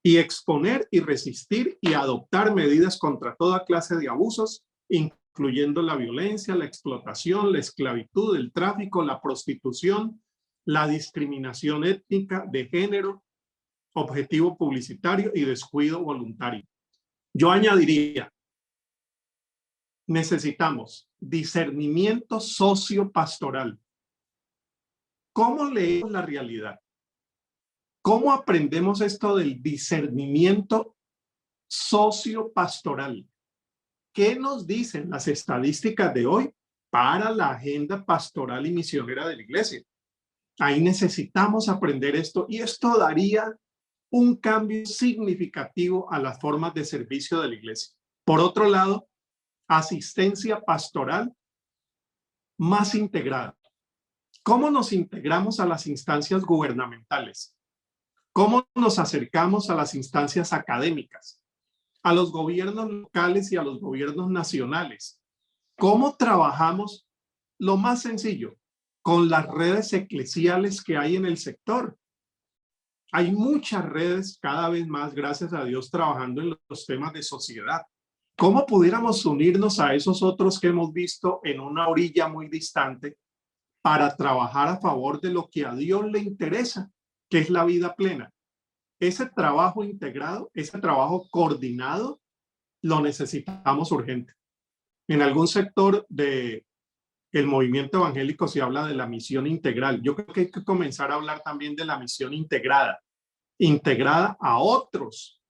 y exponer y resistir y adoptar medidas contra toda clase de abusos, incluyendo la violencia, la explotación, la esclavitud, el tráfico, la prostitución, la discriminación étnica, de género, objetivo publicitario y descuido voluntario. Yo añadiría, necesitamos discernimiento sociopastoral. ¿Cómo leemos la realidad? ¿Cómo aprendemos esto del discernimiento sociopastoral? ¿Qué nos dicen las estadísticas de hoy para la agenda pastoral y misionera de la iglesia? Ahí necesitamos aprender esto y esto daría un cambio significativo a las formas de servicio de la iglesia. Por otro lado, asistencia pastoral más integrada. ¿Cómo nos integramos a las instancias gubernamentales? ¿Cómo nos acercamos a las instancias académicas, a los gobiernos locales y a los gobiernos nacionales? ¿Cómo trabajamos? Lo más sencillo, con las redes eclesiales que hay en el sector. Hay muchas redes cada vez más, gracias a Dios, trabajando en los temas de sociedad. ¿Cómo pudiéramos unirnos a esos otros que hemos visto en una orilla muy distante para trabajar a favor de lo que a Dios le interesa, que es la vida plena? Ese trabajo integrado, ese trabajo coordinado, lo necesitamos urgente. En algún sector del movimiento evangélico se habla de la misión integral. Yo creo que hay que comenzar a hablar también de la misión integrada a otros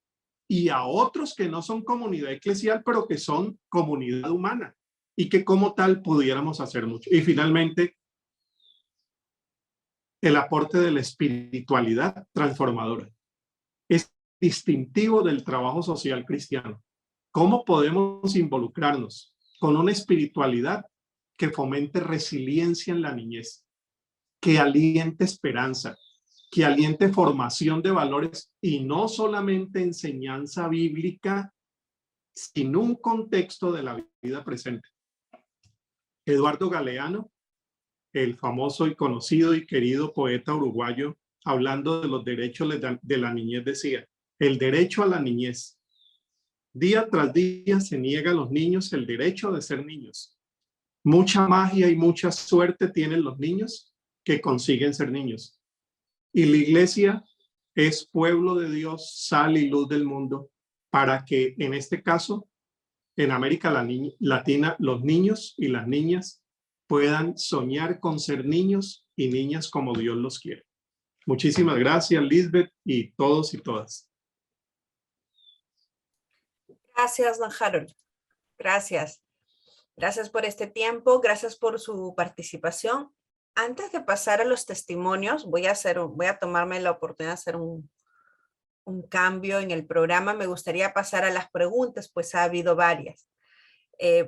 y a otros que no son comunidad eclesial, pero que son comunidad humana y que como tal pudiéramos hacer mucho. Y finalmente, el aporte de la espiritualidad transformadora. Es distintivo del trabajo social cristiano. ¿Cómo podemos involucrarnos con una espiritualidad que fomente resiliencia en la niñez, que aliente esperanza, que aliente formación de valores y no solamente enseñanza bíblica, sino un contexto de la vida presente? Eduardo Galeano, el famoso y conocido y querido poeta uruguayo, hablando de los derechos de la niñez, decía, el derecho a la niñez. Día tras día se niega a los niños el derecho de ser niños. Mucha magia y mucha suerte tienen los niños que consiguen ser niños. Y la iglesia es pueblo de Dios, sal y luz del mundo, para que en este caso, en América Latina, los niños y las niñas puedan soñar con ser niños y niñas como Dios los quiere. Muchísimas gracias, Lisbeth, y todos y todas. Gracias, don Harold. Gracias. Gracias por este tiempo, gracias por su participación. Antes de pasar a los testimonios, voy a tomarme la oportunidad de hacer un cambio en el programa. Me gustaría pasar a las preguntas, pues ha habido varias.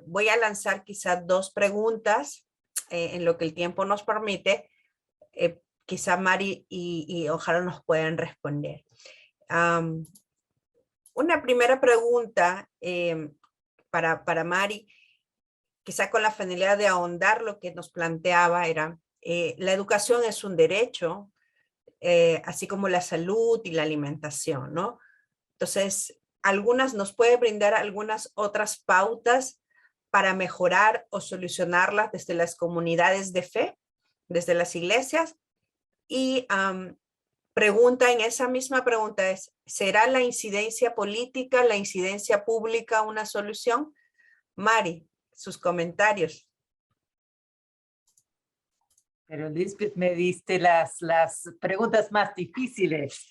Voy a lanzar quizás 2 preguntas en lo que el tiempo nos permite. Quizá Mari y Harold nos pueden responder. Una primera pregunta para Mari, quizá con la finalidad de ahondar lo que nos planteaba era, la educación es un derecho, así como la salud y la alimentación, ¿no? Entonces, nos puede brindar algunas otras pautas para mejorar o solucionarlas desde las comunidades de fe, desde las iglesias. Y en esa misma pregunta es, ¿será la incidencia política, la incidencia pública una solución? Mari, sus comentarios. Pero Lisbeth, me diste las preguntas más difíciles.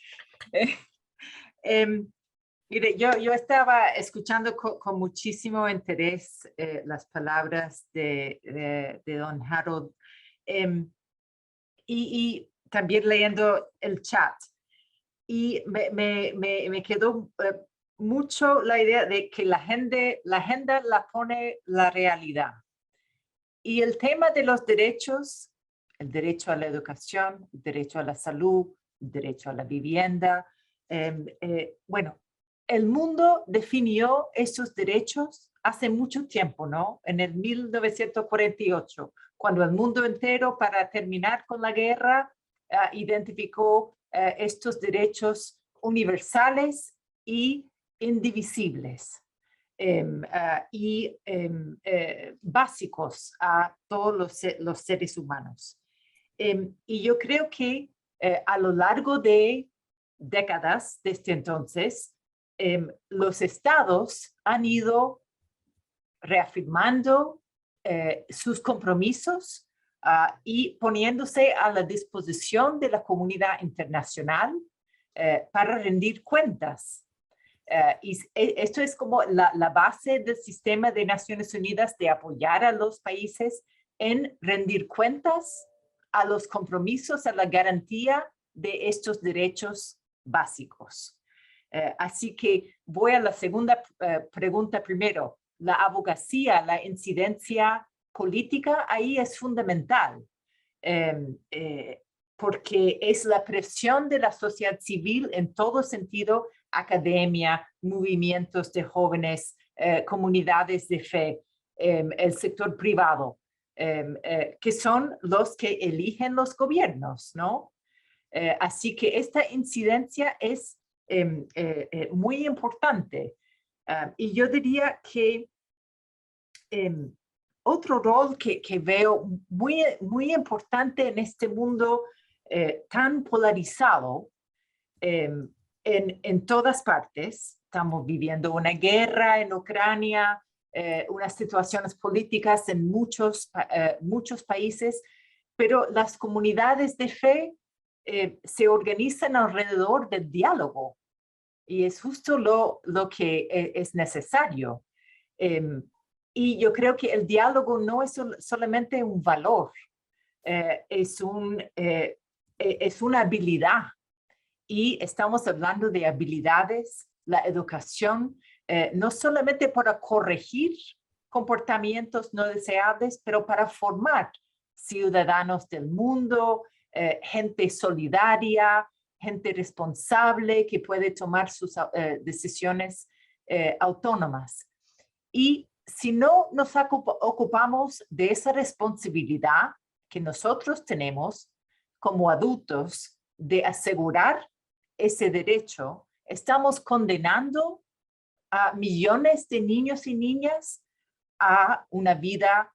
Mire, yo estaba escuchando con muchísimo interés las palabras de don Harold y también leyendo el chat. Y me quedó mucho la idea de que la agenda la pone la realidad. Y el tema de los derechos, el derecho a la educación, el derecho a la salud, el derecho a la vivienda. Bueno, el mundo definió esos derechos hace mucho tiempo, ¿no? En el 1948, cuando el mundo entero, para terminar con la guerra, identificó estos derechos universales y indivisibles. Básicos a todos los seres humanos. Y yo creo que a lo largo de décadas desde entonces, los estados han ido reafirmando sus compromisos y poniéndose a la disposición de la comunidad internacional para rendir cuentas. Y esto es como la base del sistema de Naciones Unidas de apoyar a los países en rendir cuentas a los compromisos, a la garantía de estos derechos básicos. Así que voy a la segunda pregunta primero. La abogacía, la incidencia política ahí es fundamental. Porque es la presión de la sociedad civil en todo sentido, academia, movimientos de jóvenes, comunidades de fe, el sector privado, que son los que eligen los gobiernos, ¿no? Así que esta incidencia es muy importante. Y yo diría que otro rol que veo muy importante en este mundo tan polarizado, en todas partes. Estamos viviendo una guerra en Ucrania, unas situaciones políticas en muchos países, pero las comunidades de fe se organizan alrededor del diálogo y es justo lo que es necesario. Y yo creo que el diálogo no es solamente un valor, es una habilidad. Y estamos hablando de habilidades, la educación, no solamente para corregir comportamientos no deseables, pero para formar ciudadanos del mundo, gente solidaria, gente responsable que puede tomar sus decisiones autónomas. Y si no nos ocupamos de esa responsabilidad que nosotros tenemos como adultos de asegurar ese derecho, estamos condenando a millones de niños y niñas a una vida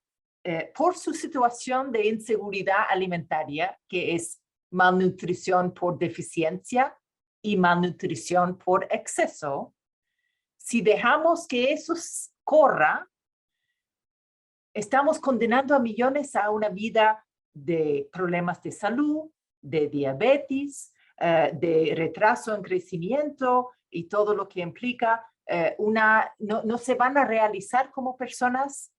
por su situación de inseguridad alimentaria, que es malnutrición por deficiencia y malnutrición por exceso, si dejamos que eso corra, estamos condenando a millones a una vida de problemas de salud, de diabetes, de retraso en crecimiento y todo lo que implica no se van a realizar como personas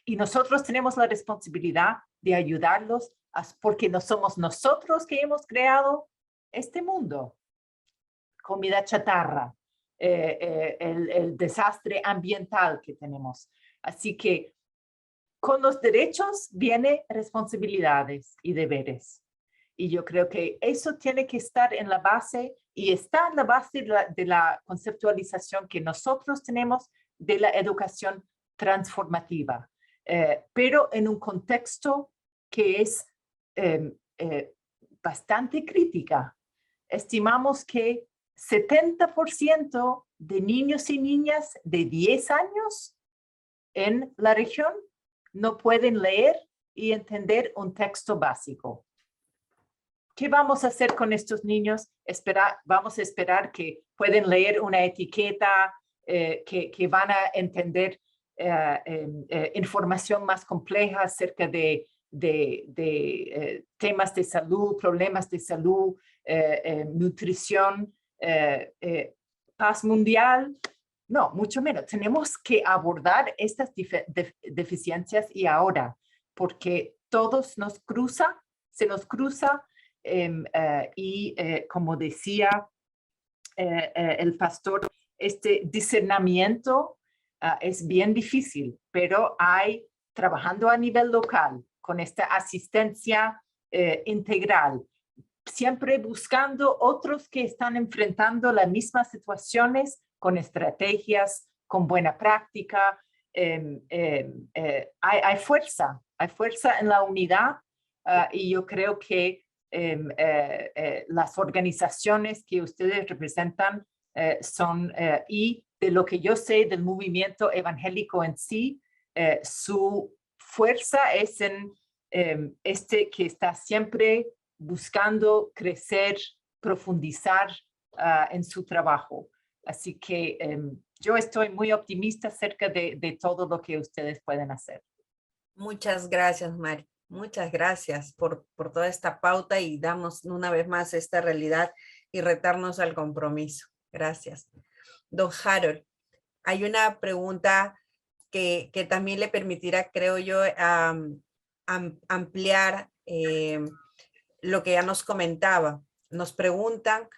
y nosotros tenemos la responsabilidad de ayudarlos porque no somos nosotros que hemos creado este mundo. Comida chatarra, el desastre ambiental que tenemos. Así que con los derechos vienen responsabilidades y deberes. Y yo creo que eso tiene que estar en la base y está en la base de la conceptualización que nosotros tenemos de la educación transformativa, pero en un contexto que es bastante crítica. Estimamos que 70% de niños y niñas de 10 años en la región no pueden leer y entender un texto básico. ¿Qué vamos a hacer con estos niños? Vamos a esperar que pueden leer una etiqueta, que van a entender información más compleja acerca de temas de salud, problemas de salud, nutrición, paz mundial. No, mucho menos. Tenemos que abordar estas deficiencias y ahora, porque todos se nos cruza y como decía el pastor, este discernimiento es bien difícil, pero trabajando a nivel local con esta asistencia integral, siempre buscando otros que están enfrentando las mismas situaciones con estrategias, con buena práctica. Hay fuerza en la unidad y yo creo que las organizaciones que ustedes representan son, y de lo que yo sé del movimiento evangélico en sí, su fuerza es en que está siempre buscando crecer, profundizar en su trabajo. Así que yo estoy muy optimista acerca de todo lo que ustedes pueden hacer. Muchas gracias, Mari. Muchas gracias por toda esta pauta y darnos una vez más esta realidad y retarnos al compromiso. Gracias. Don Harold, hay una pregunta que también le permitirá, creo yo, ampliar lo que ya nos comentaba. Nos preguntan,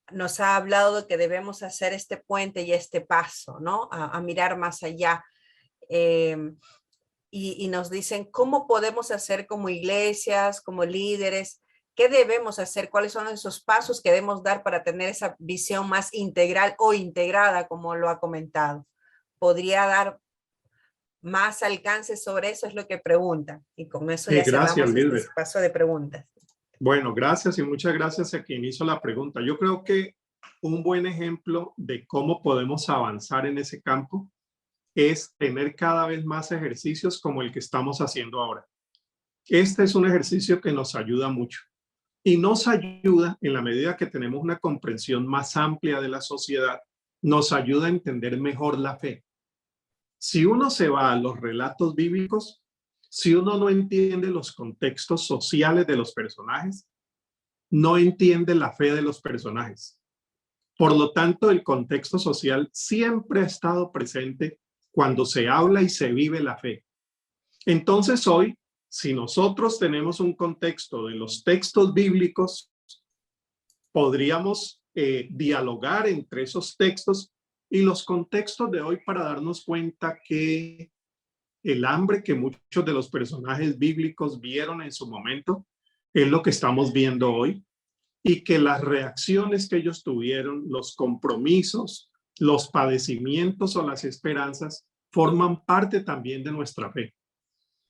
nos ha hablado de que debemos hacer este puente y este paso, ¿no? A mirar más allá. Y nos dicen, ¿cómo podemos hacer como iglesias, como líderes? ¿Qué debemos hacer? ¿Cuáles son esos pasos que debemos dar para tener esa visión más integral o integrada, como lo ha comentado? ¿Podría dar más alcance sobre eso? Es lo que preguntan. Y con eso ya cerramos este espacio de preguntas. Bueno, gracias y muchas gracias a quien hizo la pregunta. Yo creo que un buen ejemplo de cómo podemos avanzar en ese campo es tener cada vez más ejercicios como el que estamos haciendo ahora. Este es un ejercicio que nos ayuda mucho y nos ayuda en la medida que tenemos una comprensión más amplia de la sociedad, nos ayuda a entender mejor la fe. Si uno se va a los relatos bíblicos, si uno no entiende los contextos sociales de los personajes, no entiende la fe de los personajes. Por lo tanto, el contexto social siempre ha estado presente cuando se habla y se vive la fe. Entonces hoy, si nosotros tenemos un contexto de los textos bíblicos, podríamos dialogar entre esos textos y los contextos de hoy para darnos cuenta que el hambre que muchos de los personajes bíblicos vieron en su momento es lo que estamos viendo hoy y que las reacciones que ellos tuvieron, los compromisos, los padecimientos o las esperanzas forman parte también de nuestra fe.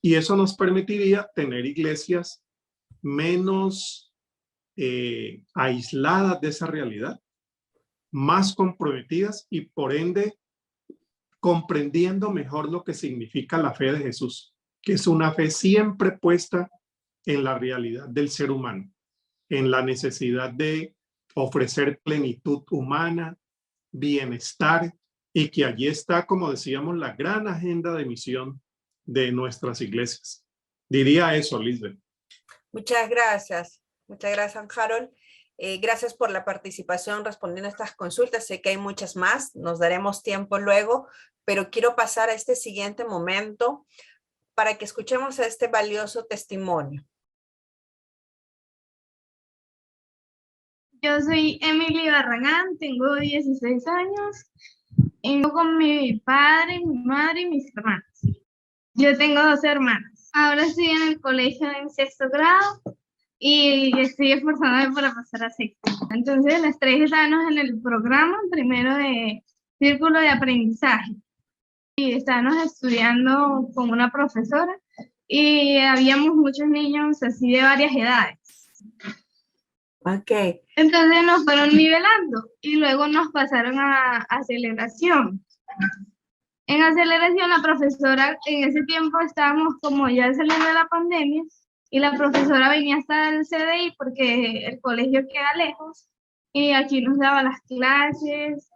Y eso nos permitiría tener iglesias menos aisladas de esa realidad, más comprometidas y por ende comprendiendo mejor lo que significa la fe de Jesús, que es una fe siempre puesta en la realidad del ser humano, en la necesidad de ofrecer plenitud humana, bienestar, y que allí está, como decíamos, la gran agenda de misión de nuestras iglesias. Diría eso, Lisbeth. Muchas gracias, Harold. Gracias por la participación respondiendo a estas consultas. Sé que hay muchas más, nos daremos tiempo luego, pero quiero pasar a este siguiente momento para que escuchemos este valioso testimonio. Yo soy Emily Barragán, tengo 16 años, vivo con mi padre, mi madre y mis hermanos. Yo tengo 2 hermanas. Ahora estoy en el colegio en 6º grado y estoy esforzándome para pasar a 6º. Entonces, las 3 estábamos en el programa primero de Círculo de Aprendizaje y estábamos estudiando con una profesora y habíamos muchos niños así de varias edades. Ok. Entonces nos fueron nivelando y luego nos pasaron a aceleración. En aceleración la profesora, en ese tiempo estábamos como ya saliendo de la pandemia y la profesora venía hasta el CDI porque el colegio queda lejos y aquí nos daba las clases,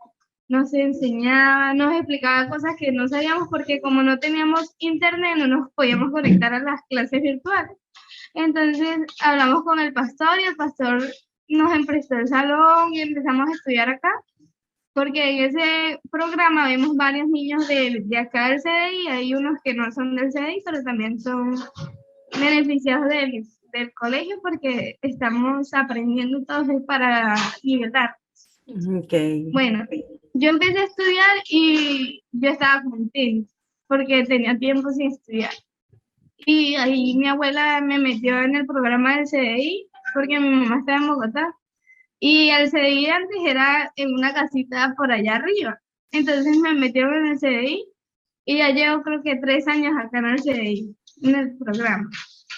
nos enseñaba, nos explicaba cosas que no sabíamos porque como no teníamos internet no nos podíamos conectar a las clases virtuales. Entonces hablamos con el pastor y el pastor nos emprestó el salón y empezamos a estudiar acá, porque en ese programa vemos varios niños de acá del CDI, hay unos que no son del CDI, pero también son beneficiados del colegio porque estamos aprendiendo todos para nivelar. Okay. Bueno, yo empecé a estudiar y yo estaba contenta porque tenía tiempo sin estudiar. Y ahí mi abuela me metió en el programa del CDI porque mi mamá estaba en Bogotá. Y el CDI antes era en una casita por allá arriba. Entonces me metieron en el CDI y ya llevo creo que 3 años acá en el CDI, en el programa.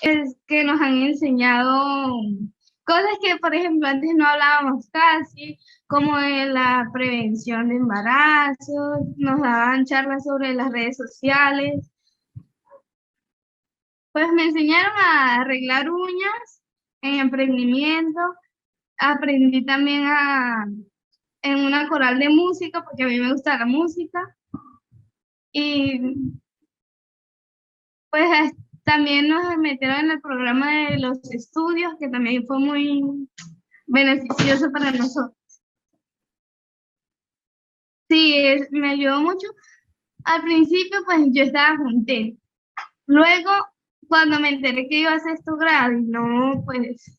Es que nos han enseñado cosas que, por ejemplo, antes no hablábamos casi, como de la prevención de embarazos, nos daban charlas sobre las redes sociales. Pues me enseñaron a arreglar uñas en emprendimiento. Aprendí también en una coral de música, porque a mí me gusta la música. Y pues también nos metieron en el programa de los estudios, que también fue muy beneficioso para nosotros. Sí, me ayudó mucho. Al principio, pues yo estaba contenta. Luego, cuando me enteré que iba a hacer 6º grado, y no, pues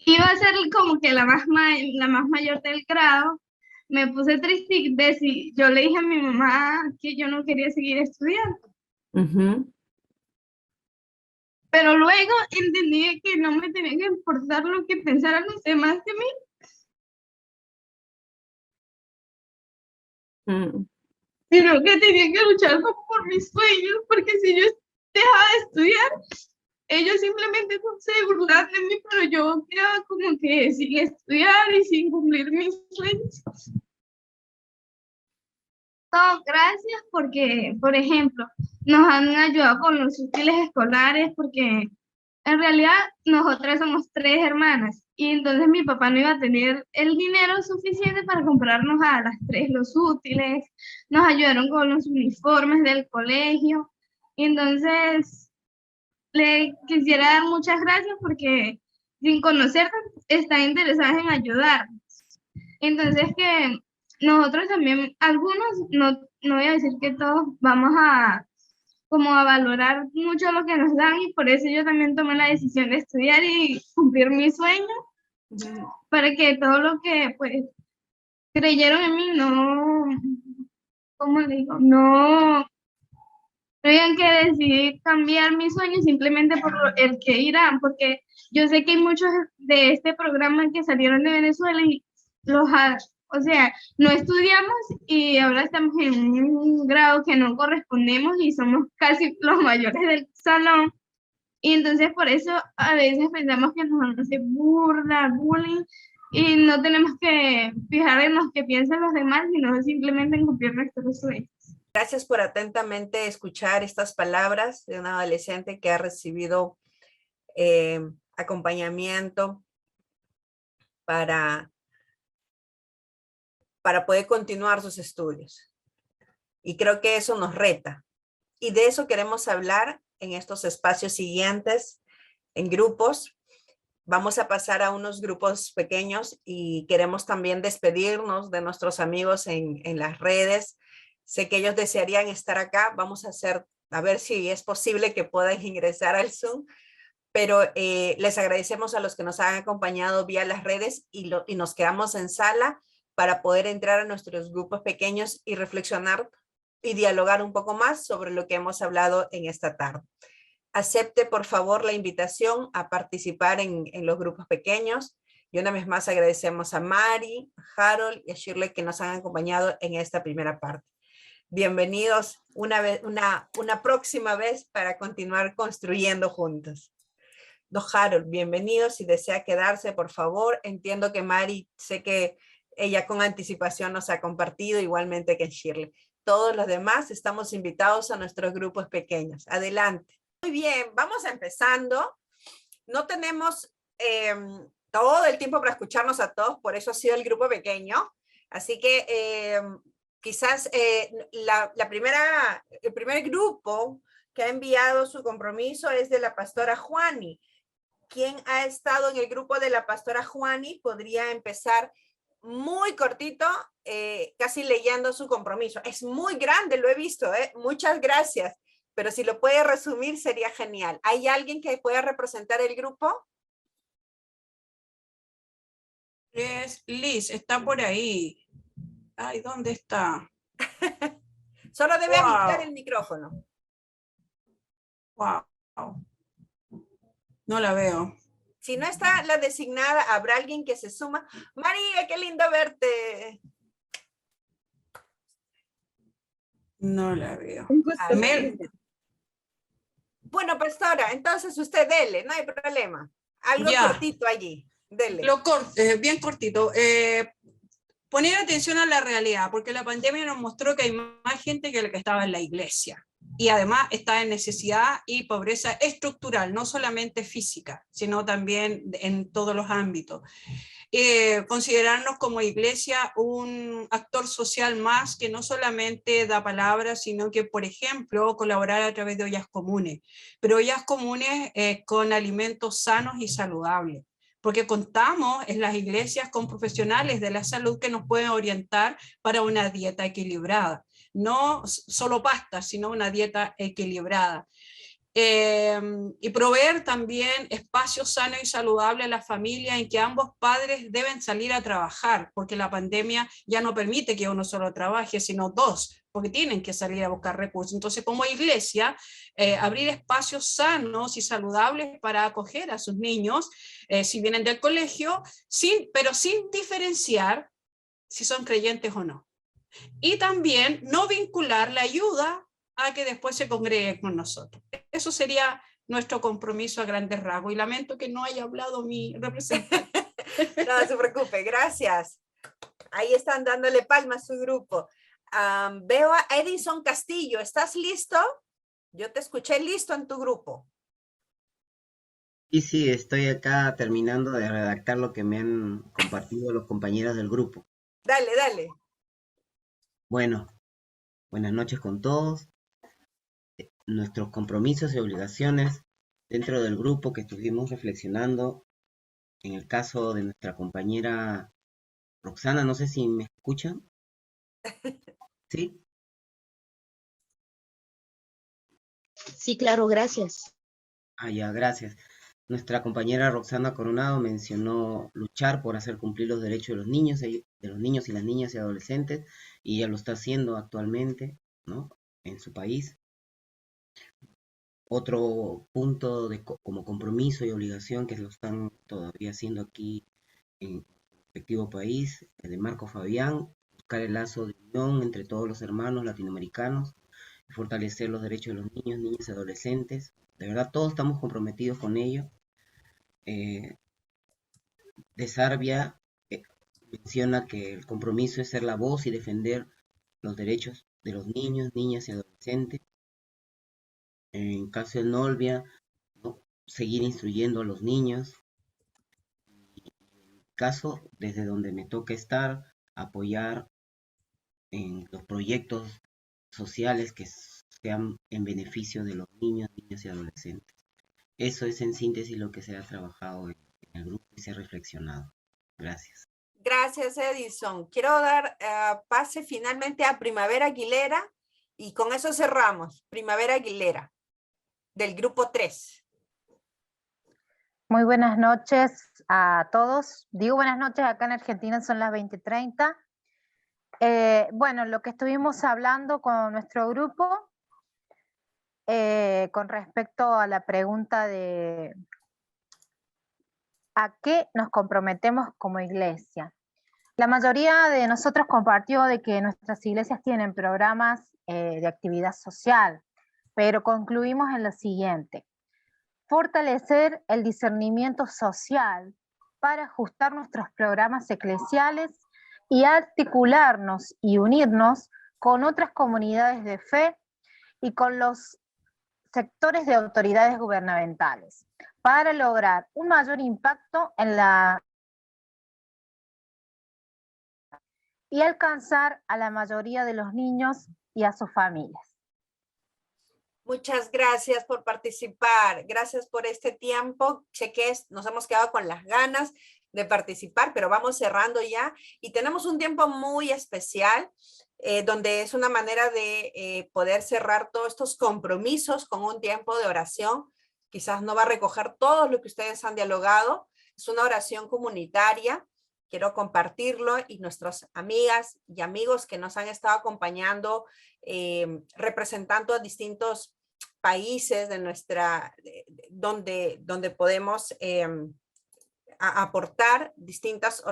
iba a ser como que la más mayor del grado, me puse triste y yo le dije a mi mamá que yo no quería seguir estudiando. Pero luego entendí que no me tenía que importar lo que pensaran los demás de mí. Sino que tenía que luchar por mis sueños, porque si yo dejaba de estudiar, ellos simplemente se burlaban de mí, pero yo quedaba como que sin estudiar y sin cumplir mis sueños. No, gracias porque, por ejemplo, nos han ayudado con los útiles escolares porque en realidad nosotras somos 3 hermanas y entonces mi papá no iba a tener el dinero suficiente para comprarnos a las 3 los útiles. Nos ayudaron con los uniformes del colegio y entonces le quisiera dar muchas gracias porque sin conocernos están interesadas en ayudarnos. Entonces que nosotros también, algunos, no voy a decir que todos, vamos a valorar mucho lo que nos dan y por eso yo también tomé la decisión de estudiar y cumplir mi sueño, para que todo lo que pues creyeron en mí no, ¿cómo le digo? No tengan que decidir cambiar mi sueño simplemente por el que irán, porque yo sé que hay muchos de este programa que salieron de Venezuela y o sea, no estudiamos y ahora estamos en un grado que no correspondemos y somos casi los mayores del salón. Y entonces por eso a veces pensamos que nos van a hacer burla, bullying, y no tenemos que fijar en lo que piensan los demás, sino simplemente en cumplir nuestros sueños. Gracias por atentamente escuchar estas palabras de un adolescente que ha recibido acompañamiento para poder continuar sus estudios. Y creo que eso nos reta. Y de eso queremos hablar en estos espacios siguientes, en grupos. Vamos a pasar a unos grupos pequeños y queremos también despedirnos de nuestros amigos en las redes. Sé que ellos desearían estar acá. Vamos a ver si es posible que puedan ingresar al Zoom, pero les agradecemos a los que nos han acompañado vía las redes y nos quedamos en sala para poder entrar a nuestros grupos pequeños y reflexionar y dialogar un poco más sobre lo que hemos hablado en esta tarde. Acepte, por favor, la invitación a participar en los grupos pequeños. Y una vez más agradecemos a Mari, a Harold y a Shirley que nos han acompañado en esta primera parte. Bienvenidos una próxima vez para continuar construyendo juntos. Don Harold, bienvenido. Si desea quedarse, por favor. Entiendo que Mari, sé que ella con anticipación nos ha compartido, igualmente que Shirley. Todos los demás estamos invitados a nuestros grupos pequeños. Adelante. Muy bien, vamos empezando. No tenemos todo el tiempo para escucharnos a todos, por eso ha sido el grupo pequeño. Así que quizás el primer grupo que ha enviado su compromiso es de la pastora Juani. ¿Quién ha estado en el grupo de la pastora Juani? Podría empezar muy cortito, casi leyendo su compromiso. Es muy grande, lo he visto, muchas gracias. Pero si lo puede resumir sería genial. ¿Hay alguien que pueda representar el grupo? Es Liz, está por ahí. Ay, ¿dónde está? Solo debe habilitar el micrófono. Wow. No la veo. Si no está la designada, habrá alguien que se suma. María, qué lindo verte. No la veo. Bueno, pastora, entonces usted dele, no hay problema. Algo cortito allí, dele. Bien cortito. Poner atención a la realidad, porque la pandemia nos mostró que hay más gente que la que estaba en la iglesia. Y además está en necesidad y pobreza estructural, no solamente física, sino también en todos los ámbitos. Considerarnos como iglesia un actor social más que no solamente da palabras, sino que, por ejemplo, colaborar a través de ollas comunes, pero ollas comunes con alimentos sanos y saludables, porque contamos en las iglesias con profesionales de la salud que nos pueden orientar para una dieta equilibrada, no solo pasta, sino una dieta equilibrada. Y proveer también espacios sanos y saludables a la familia en que ambos padres deben salir a trabajar, porque la pandemia ya no permite que uno solo trabaje, sino dos, porque tienen que salir a buscar recursos. Entonces, como iglesia, abrir espacios sanos y saludables para acoger a sus niños, si vienen del colegio, pero sin diferenciar si son creyentes o no. Y también no vincular la ayuda a que después se congregue con nosotros. Eso sería nuestro compromiso a grandes rasgos. Y lamento que no haya hablado mi representante. No se preocupe, gracias. Ahí están dándole palmas a su grupo. Veo a Edison Castillo. ¿Estás listo? Yo te escuché listo en tu grupo. Sí, estoy acá terminando de redactar lo que me han compartido los compañeros del grupo. Dale. Bueno, buenas noches con todos. Nuestros compromisos y obligaciones dentro del grupo que estuvimos reflexionando en el caso de nuestra compañera Roxana, no sé si me escuchan. ¿Sí? Sí, claro, gracias. Ya, gracias. Nuestra compañera Roxana Coronado mencionó luchar por hacer cumplir los derechos de los niños y las niñas y adolescentes, y ella lo está haciendo actualmente, ¿no?, en su país. Otro punto como compromiso y obligación que lo están todavía haciendo aquí en el respectivo país, el de Marco Fabián, buscar el lazo de unión entre todos los hermanos latinoamericanos y fortalecer los derechos de los niños, niñas y adolescentes. De verdad, todos estamos comprometidos con ello. De Sarvia menciona que el compromiso es ser la voz y defender los derechos de los niños, niñas y adolescentes. En caso de Nolvia, ¿no? Seguir instruyendo a los niños. Y en mi caso, desde donde me toca estar, apoyar en los proyectos sociales que sean en beneficio de los niños, niñas y adolescentes. Eso es en síntesis lo que se ha trabajado en el grupo y se ha reflexionado. Gracias. Gracias, Edison. Quiero dar pase finalmente a Primavera Aguilera y con eso cerramos. Primavera Aguilera, del grupo 3. Muy buenas noches a todos. Digo buenas noches, acá en Argentina son las 20:30. Bueno, lo que estuvimos hablando con nuestro grupo con respecto a la pregunta de ¿a qué nos comprometemos como iglesia? La mayoría de nosotros compartió de que nuestras iglesias tienen programas de actividad social, pero concluimos en lo siguiente: fortalecer el discernimiento social para ajustar nuestros programas eclesiales y articularnos y unirnos con otras comunidades de fe y con los sectores de autoridades gubernamentales para lograr un mayor impacto en y alcanzar a la mayoría de los niños y a sus familias. Muchas gracias por participar. Gracias por este tiempo. Sé que nos hemos quedado con las ganas de participar, pero vamos cerrando ya. Y tenemos un tiempo muy especial, donde es una manera de poder cerrar todos estos compromisos con un tiempo de oración. Quizás no va a recoger todo lo que ustedes han dialogado. Es una oración comunitaria. Quiero compartirlo y nuestras amigas y amigos que nos han estado acompañando, representando a distintos países de donde podemos aportar distintas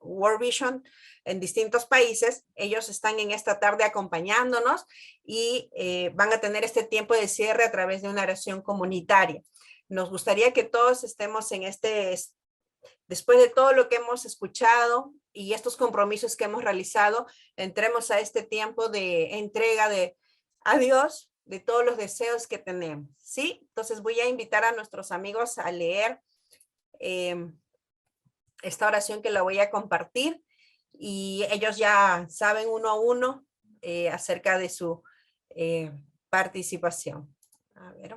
World Vision en distintos países. Ellos están en esta tarde acompañándonos y van a tener este tiempo de cierre a través de una oración comunitaria. Nos gustaría que todos estemos en después de todo lo que hemos escuchado y estos compromisos que hemos realizado, entremos a este tiempo de entrega a Dios de todos los deseos que tenemos, ¿sí? Entonces voy a invitar a nuestros amigos a leer esta oración que la voy a compartir y ellos ya saben uno a uno acerca de su participación. A ver,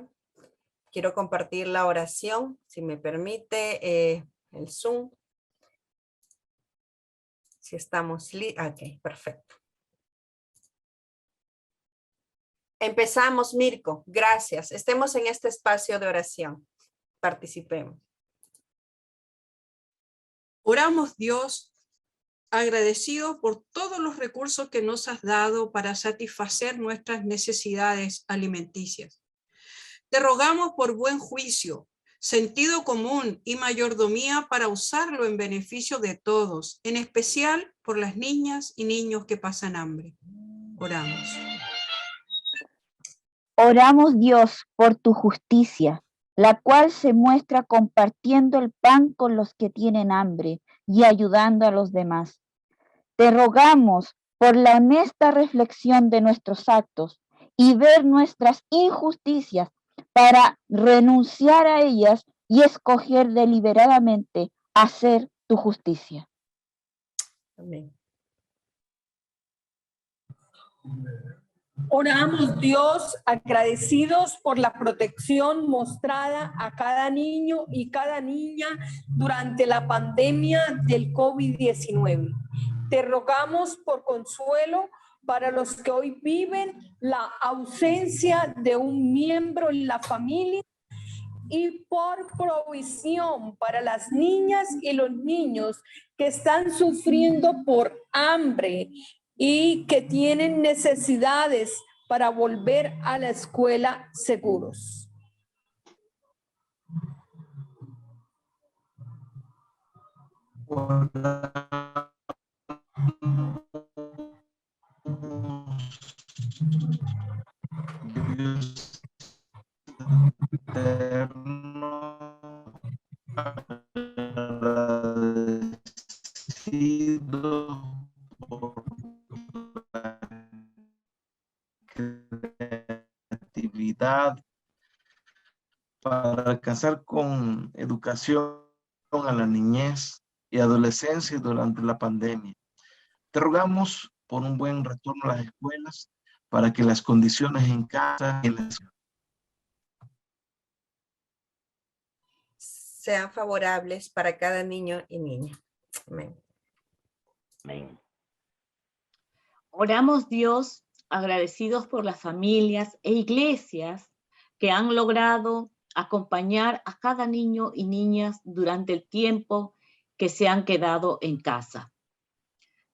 quiero compartir la oración, si me permite el Zoom. Si estamos ok, perfecto. Empezamos, Mirko. Gracias. Estemos en este espacio de oración. Participemos. Oramos, Dios, agradecidos por todos los recursos que nos has dado para satisfacer nuestras necesidades alimenticias. Te rogamos por buen juicio, sentido común y mayordomía para usarlo en beneficio de todos, en especial por las niñas y niños que pasan hambre. Oramos. Oramos, Dios, por tu justicia, la cual se muestra compartiendo el pan con los que tienen hambre y ayudando a los demás. Te rogamos por la honesta reflexión de nuestros actos y ver nuestras injusticias para renunciar a ellas y escoger deliberadamente hacer tu justicia. Amén. Oramos, Dios, agradecidos por la protección mostrada a cada niño y cada niña durante la pandemia del COVID-19. Te rogamos por consuelo para los que hoy viven la ausencia de un miembro en la familia y por provisión para las niñas y los niños que están sufriendo por hambre y que tienen necesidades para volver a la escuela seguros. creatividad, para alcanzar con educación a la niñez y adolescencia durante la pandemia. Te rogamos por un buen retorno a las escuelas para que las condiciones en casa y en la sean favorables para cada niño y niña. Amén. Amén. Oramos, Dios, agradecidos por las familias e iglesias que han logrado acompañar a cada niño y niña durante el tiempo que se han quedado en casa.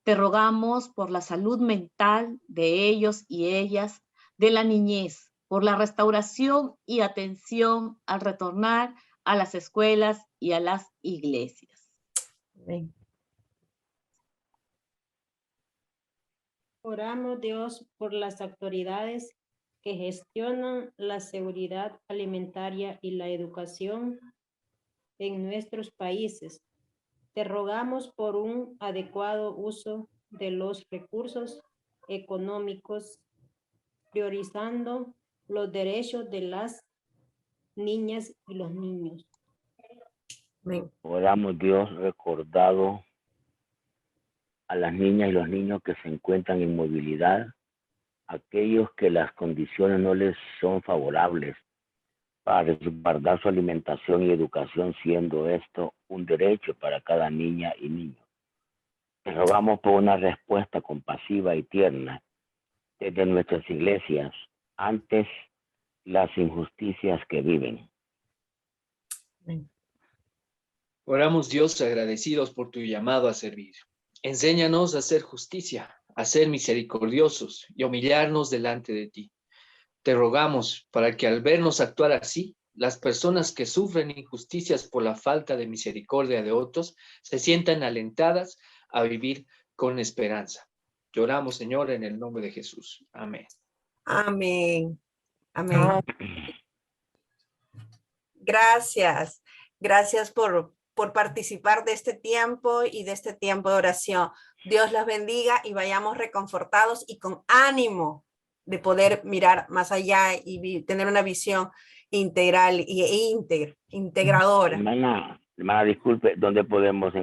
Te rogamos por la salud mental de ellos y ellas, de la niñez, por la restauración y atención al retornar a las escuelas y a las iglesias. Amén. Oramos, Dios, por las autoridades que gestionan la seguridad alimentaria y la educación en nuestros países. Te rogamos por un adecuado uso de los recursos económicos, priorizando los derechos de las niñas y los niños. Amén. Oramos, Dios, recordado a las niñas y los niños que se encuentran en movilidad, aquellos que las condiciones no les son favorables para resguardar su alimentación y educación, siendo esto un derecho para cada niña y niño. Te rogamos por una respuesta compasiva y tierna desde nuestras iglesias ante las injusticias que viven. Amén. Oramos, Dios, agradecidos por tu llamado a servir. Enséñanos a hacer justicia, a ser misericordiosos y humillarnos delante de ti. Te rogamos para que al vernos actuar así, las personas que sufren injusticias por la falta de misericordia de otros se sientan alentadas a vivir con esperanza. Lloramos, Señor, en el nombre de Jesús. Amén. Amén. Amén. Gracias. Gracias por participar de este tiempo y de este tiempo de oración. Dios los bendiga y vayamos reconfortados y con ánimo de poder mirar más allá y tener una visión integral e integradora. Hermana, disculpe, ¿dónde podemos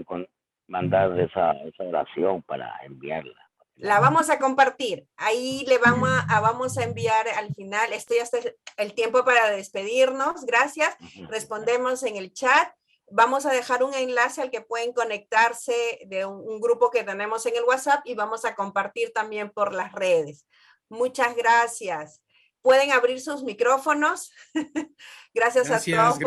mandar esa oración para enviarla? La vamos a compartir. Ahí le vamos a enviar al final. Esto ya es el tiempo para despedirnos. Gracias. Respondemos en el chat. Vamos a dejar un enlace al que pueden conectarse de un grupo que tenemos en el WhatsApp y vamos a compartir también por las redes. Muchas gracias. Pueden abrir sus micrófonos. Gracias a todos.